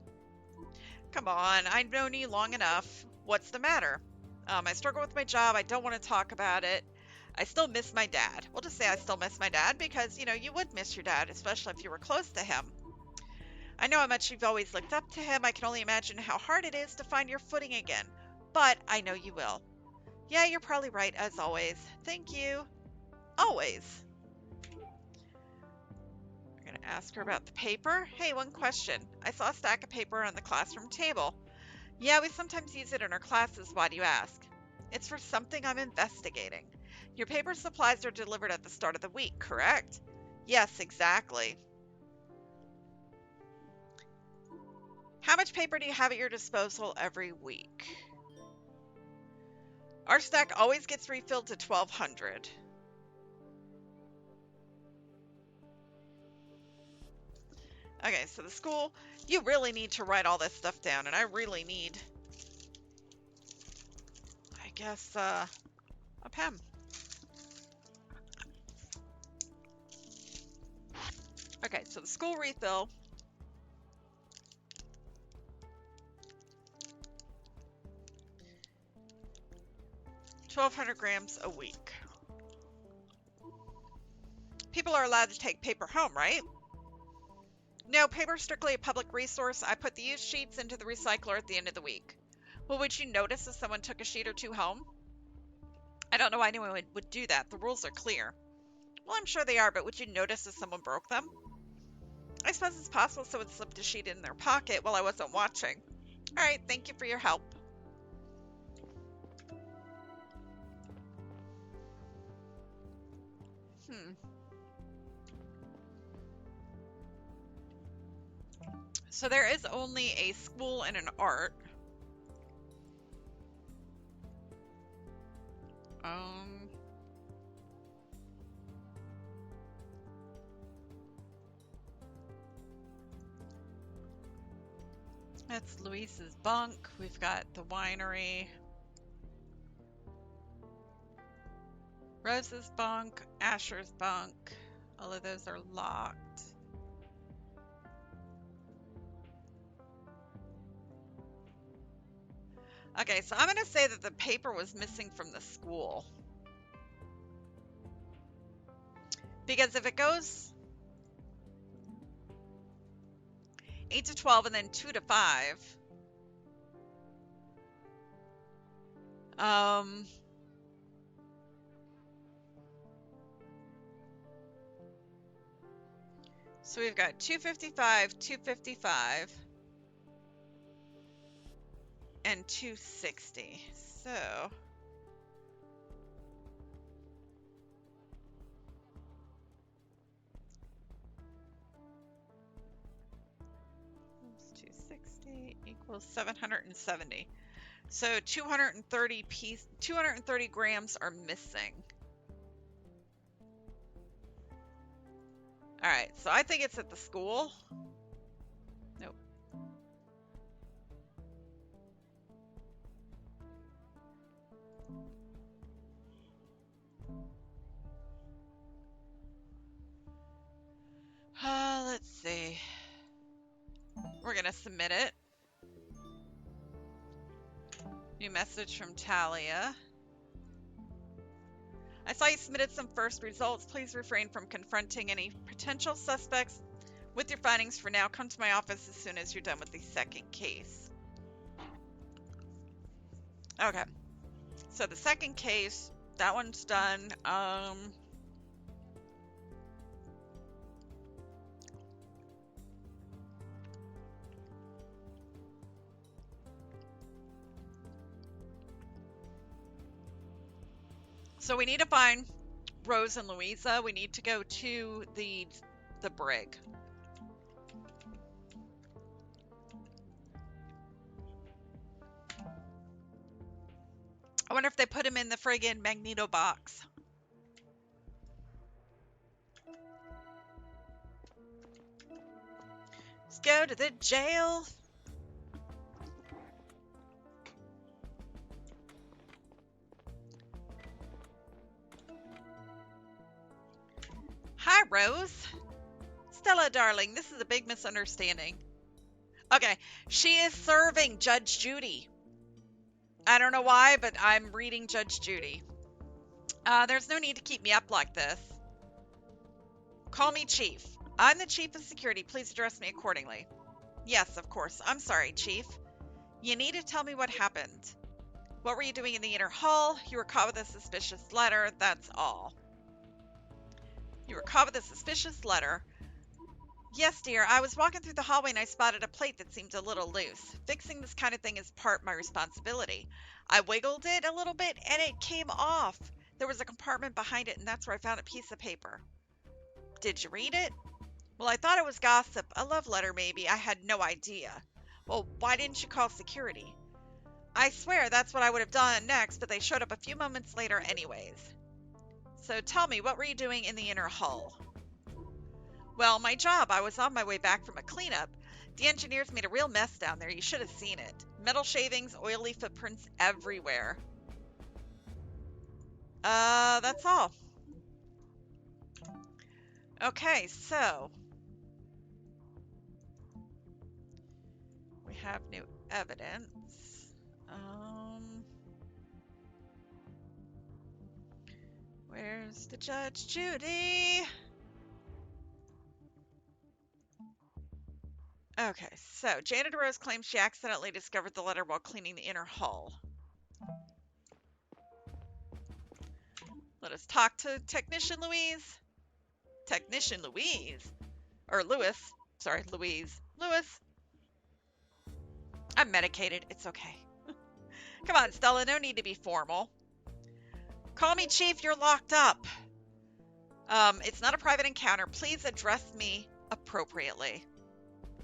Come on, I've known you long enough. What's the matter? I struggle with my job. I don't want to talk about it. I still miss my dad. We'll just say I still miss my dad because, you know, you would miss your dad, especially if you were close to him. I know how much you've always looked up to him. I can only imagine how hard it is to find your footing again. But I know you will. Yeah, you're probably right, as always. Thank you. Always. We're going to ask her about the paper. Hey, one question. I saw a stack of paper on the classroom table. Yeah, we sometimes use it in our classes. Why do you ask? It's for something I'm investigating. Your paper supplies are delivered at the start of the week, correct? Yes, exactly. How much paper do you have at your disposal every week? Our stack always gets refilled to 1,200. Okay, so the school, you really need to write all this stuff down, and I really need, I guess, a pen. Okay, so the school refill. $1,200 grams a week. People are allowed to take paper home, right? No, paper is strictly a public resource. I put the used sheets into the recycler at the end of the week. Well, would you notice if someone took a sheet or two home? I don't know why anyone would do that. The rules are clear. Well, I'm sure they are, but would you notice if someone broke them? I suppose it's possible someone slipped a sheet in their pocket while I wasn't watching. All right, thank you for your help. So there is only a school and an art. That's Luis's bunk. We've got the winery. Rose's bunk, Asher's bunk. All of those are locked. Okay, so I'm going to say that the paper was missing from the school. Because if it goes 8 to 12 and then 2 to 5, So we've got 255, 255, and 260. So it's 260 equals 770. So 230 grams are missing. All right, so I think it's at the school. Nope. Let's see. We're gonna submit it. New message from Talia. I saw you submitted some first results. Please refrain from confronting any potential suspects with your findings for now. Come to my office as soon as you're done with the second case. Okay. So the second case, that one's done. So we need to find Rose and Louisa. We need to go to the brig. I wonder if they put him in the friggin' magneto box. Let's go to the jail. Hi, Rose. Stella, darling, this is a big misunderstanding. Okay, she is serving Judge Judy. I don't know why, but I'm reading Judge Judy. There's no need to keep me up like this. Call me Chief. I'm the Chief of Security. Please address me accordingly. Yes, of course. I'm sorry, Chief. You need to tell me what happened. What were you doing in the inner hall? You were caught with a suspicious letter. That's all. You were caught with a suspicious letter. Yes, dear. I was walking through the hallway and I spotted a plate that seemed a little loose. Fixing this kind of thing is part of my responsibility. I wiggled it a little bit and it came off. There was a compartment behind it and that's where I found a piece of paper. Did you read it? Well, I thought it was gossip. A love letter, maybe. I had no idea. Well, why didn't you call security? I swear that's what I would have done next, but they showed up a few moments later anyways. So tell me, what were you doing in the inner hull? Well, my job. I was on my way back from a cleanup. The engineers made a real mess down there. You should have seen it. Metal shavings, oily footprints everywhere. That's all. Okay, so we have new evidence. Where's the Judge Judy? Okay, so Janet Rose claims she accidentally discovered the letter while cleaning the inner hull. Let us talk to Technician Louise. Technician Louise? Or Lewis. Sorry, Louise. Lewis. I'm medicated. It's okay. Come on, Stella. No need to be formal. Call me Chief. You're locked up. It's not a private encounter. Please address me appropriately.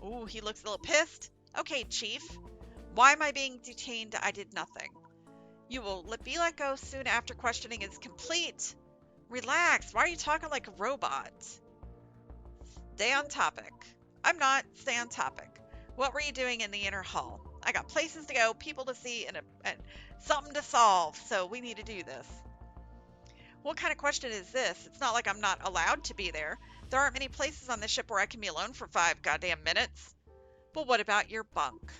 Ooh, he looks a little pissed. Okay, Chief. Why am I being detained? I did nothing. You will be let go soon after questioning is complete. Relax. Why are you talking like a robot? Stay on topic. I'm not. Stay on topic. What were you doing in the inner hall? I got places to go, people to see, and something to solve, so we need to do this. What kind of question is this? It's not like I'm not allowed to be there. There aren't many places on this ship where I can be alone for 5 goddamn minutes. But what about your bunk?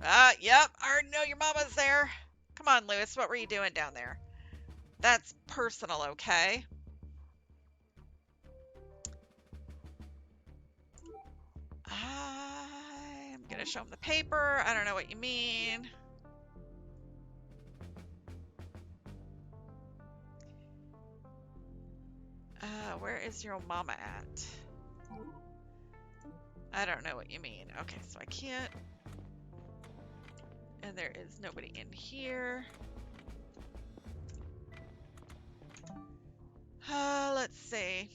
Yep, I already know your mama's there. Come on, Lewis, what were you doing down there? That's personal, okay? I'm gonna show him the paper. I don't know what you mean. Where is your mama at? I don't know what you mean. Okay, so I can't. And there is nobody in here. Let's see.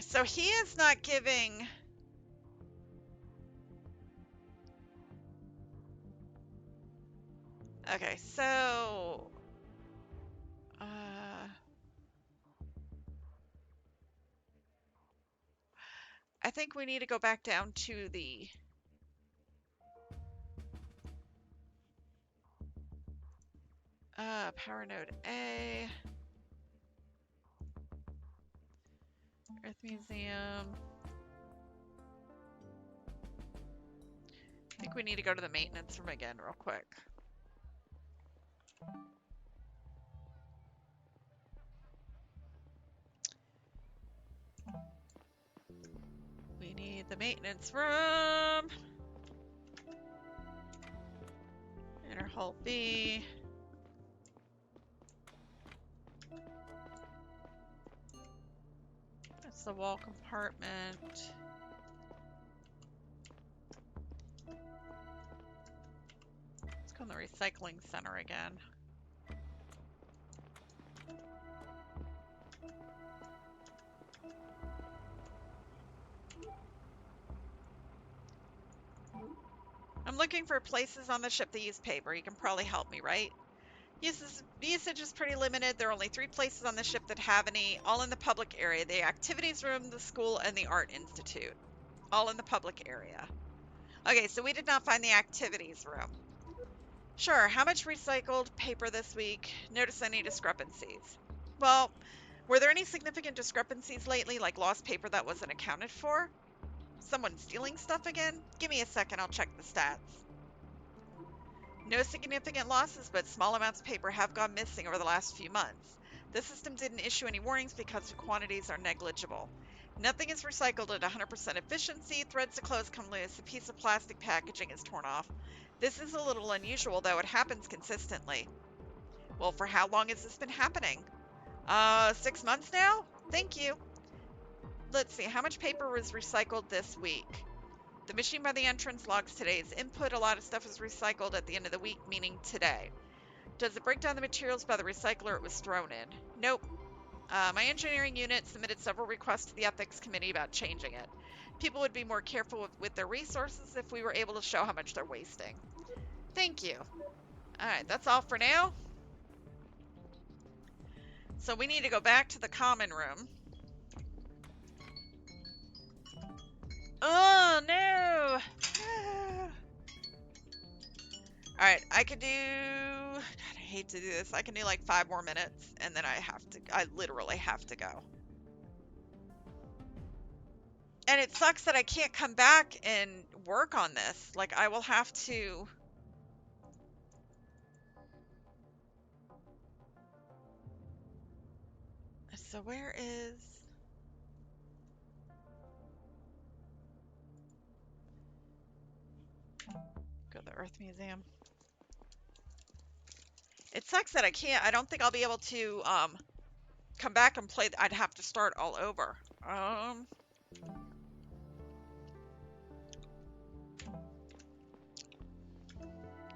So he is not giving. Okay, so I think we need to go back down to the power node A, Earth Museum. I think we need to go to the maintenance room again real quick. We need the maintenance room. Inner hull B. That's the wall compartment. Let's go in the recycling center again. I'm looking for places on the ship that use paper. You can probably help me, right? Usage is pretty limited. There are only 3 places on the ship that have any, all in the public area. The activities room, the school, and the art institute. All in the public area. Okay, so we did not find the activities room. Sure, how much recycled paper this week? Notice any discrepancies? Well, were there any significant discrepancies lately, like lost paper that wasn't accounted for? Someone stealing stuff again? Give me a second, I'll check the stats. No significant losses, but small amounts of paper have gone missing over the last few months. The system didn't issue any warnings because the quantities are negligible. Nothing is recycled at 100% efficiency. Threads of clothes come loose. A piece of plastic packaging is torn off. This is a little unusual, though it happens consistently. Well, for how long has this been happening? 6 months now? Thank you. Let's see, how much paper was recycled this week? The machine by the entrance logs today's input. A lot of stuff is recycled at the end of the week, meaning today. Does it break down the materials by the recycler it was thrown in? Nope. My engineering unit submitted several requests to the ethics committee about changing it. People would be more careful with their resources if we were able to show how much they're wasting. Thank you. Alright, that's all for now. So we need to go back to the common room. Oh, no! Alright, I could do... God, I hate to do this. I can do like 5 more minutes, and then I literally have to go. And it sucks that I can't come back and work on this. Like, I will have to... So where is... Go to the Earth Museum. It sucks that I don't think I'll be able to come back and play. I'd have to start all over.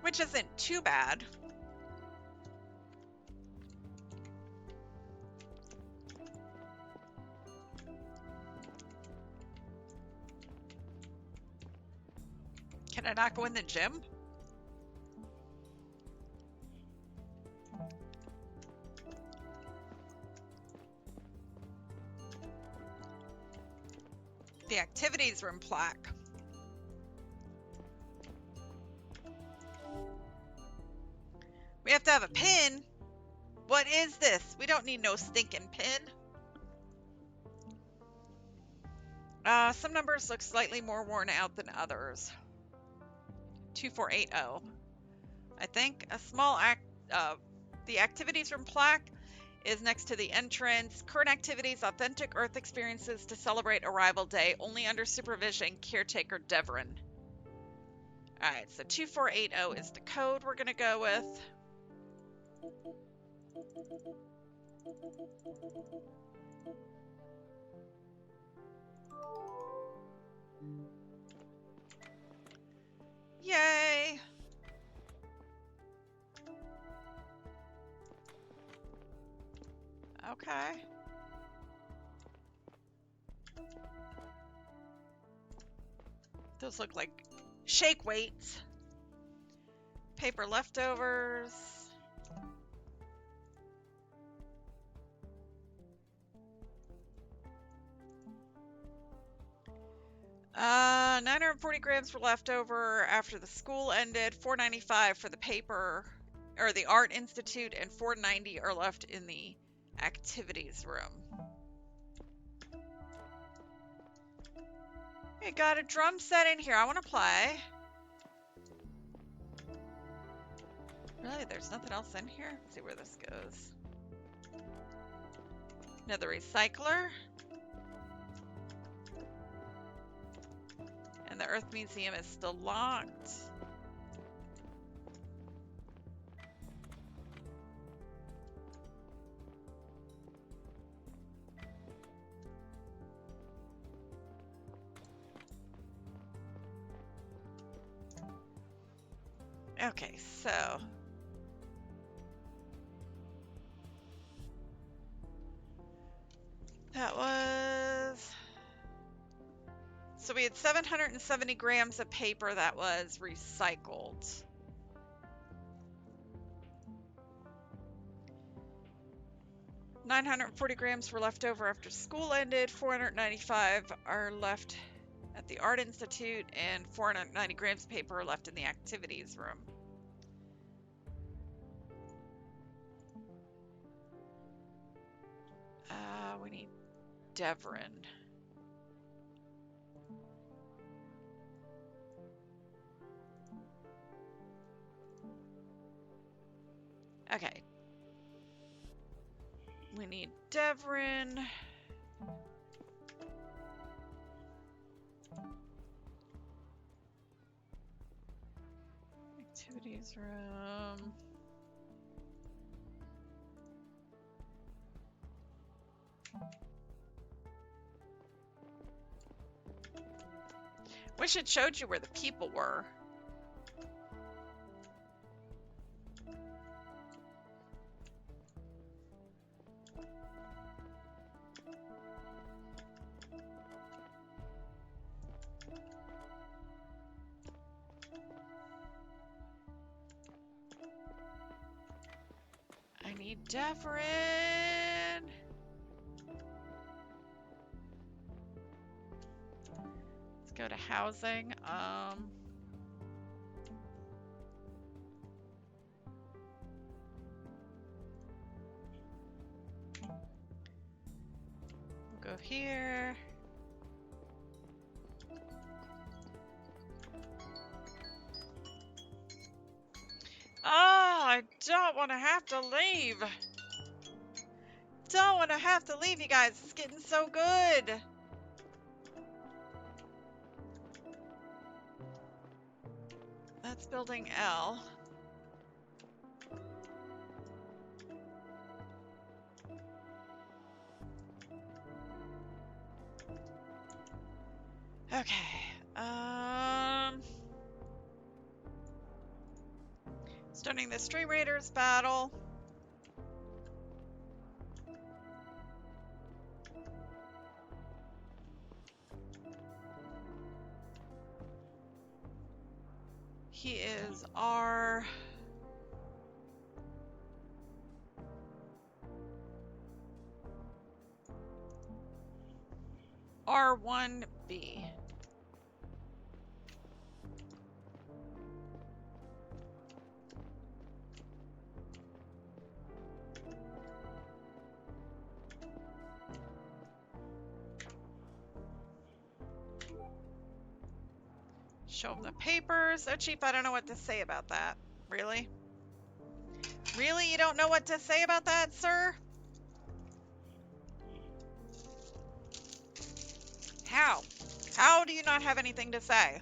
Which isn't too bad. Can I not go in the gym? The activities room plaque. We have to have a pin? What is this? We don't need no stinking pin. Some numbers look slightly more worn out than others. 2480. I think a small the activities room plaque is next to the entrance. Current activities, authentic Earth experiences to celebrate Arrival Day, only under supervision, caretaker Devrin. Alright, so 2480 is the code we're going to go with. Yay! Okay. Those look like shake weights. Paper leftovers. 940 grams were left over after the school ended. 495 for the paper or the Art Institute, and 490 are left in the activities room. We got a drum set in here. I want to play. Really, there's nothing else in here? Let's see where this goes. Another recycler. And the Earth Museum is still locked. Okay, so that was, so we had 770 grams of paper that was recycled. $940 grams were left over after school ended. 495 are left at the Art Institute, and 490 grams of paper are left in the activities room. We need Devrin. Okay. We need Devrin. Activities room. Wish it showed you where the people were. I need Devrin. Let's go to housing. We'll go here. Oh, I don't want to have to leave. Don't want to have to leave, you guys. It's getting so good. That's building L. Okay. Starting the Stream Raiders battle. He is R. R1B. Show him the papers. Oh, Chief, I don't know what to say about that. Really? Really? You don't know what to say about that, sir? How? How do you not have anything to say?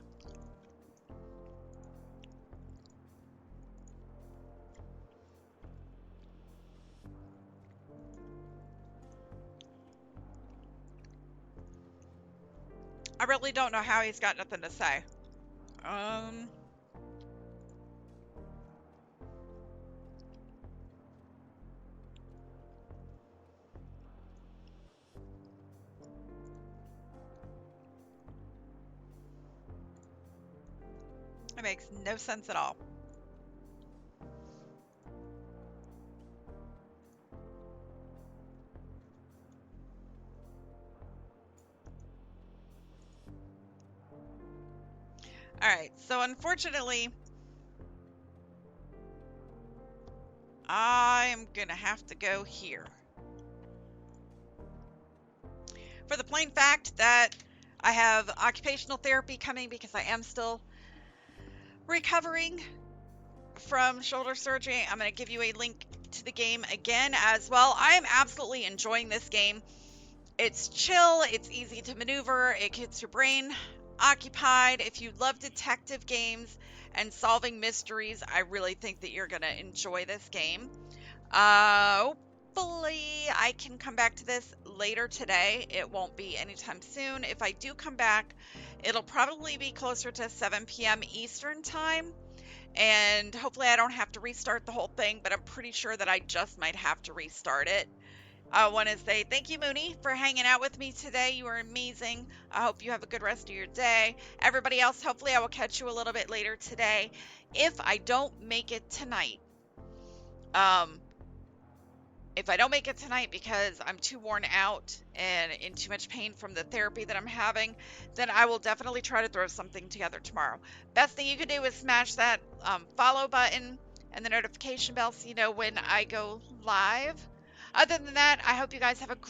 really don't know how he's got nothing to say. It makes no sense at all. All right, so unfortunately, I'm gonna have to go here. For the plain fact that I have occupational therapy coming because I am still recovering from shoulder surgery. I'm going to give you a link to the game again as well. I am absolutely enjoying this game. It's chill, it's easy to maneuver, it gets your brain occupied. If you love detective games and solving mysteries, I really think that you're going to enjoy this game. Hopefully I can come back to this later today. It won't be anytime soon. If I do come back, it'll probably be closer to 7 p.m. Eastern time. And hopefully I don't have to restart the whole thing, but I'm pretty sure that I just might have to restart it. I want to say thank you, Mooney, for hanging out with me today. You were amazing. I hope you have a good rest of your day. Everybody else, hopefully I will catch you a little bit later today. If I don't make it tonight, because I'm too worn out and in too much pain from the therapy that I'm having, then I will definitely try to throw something together tomorrow. Best thing you can do is smash that follow button and the notification bell so you know when I go live. Other than that, I hope you guys have a great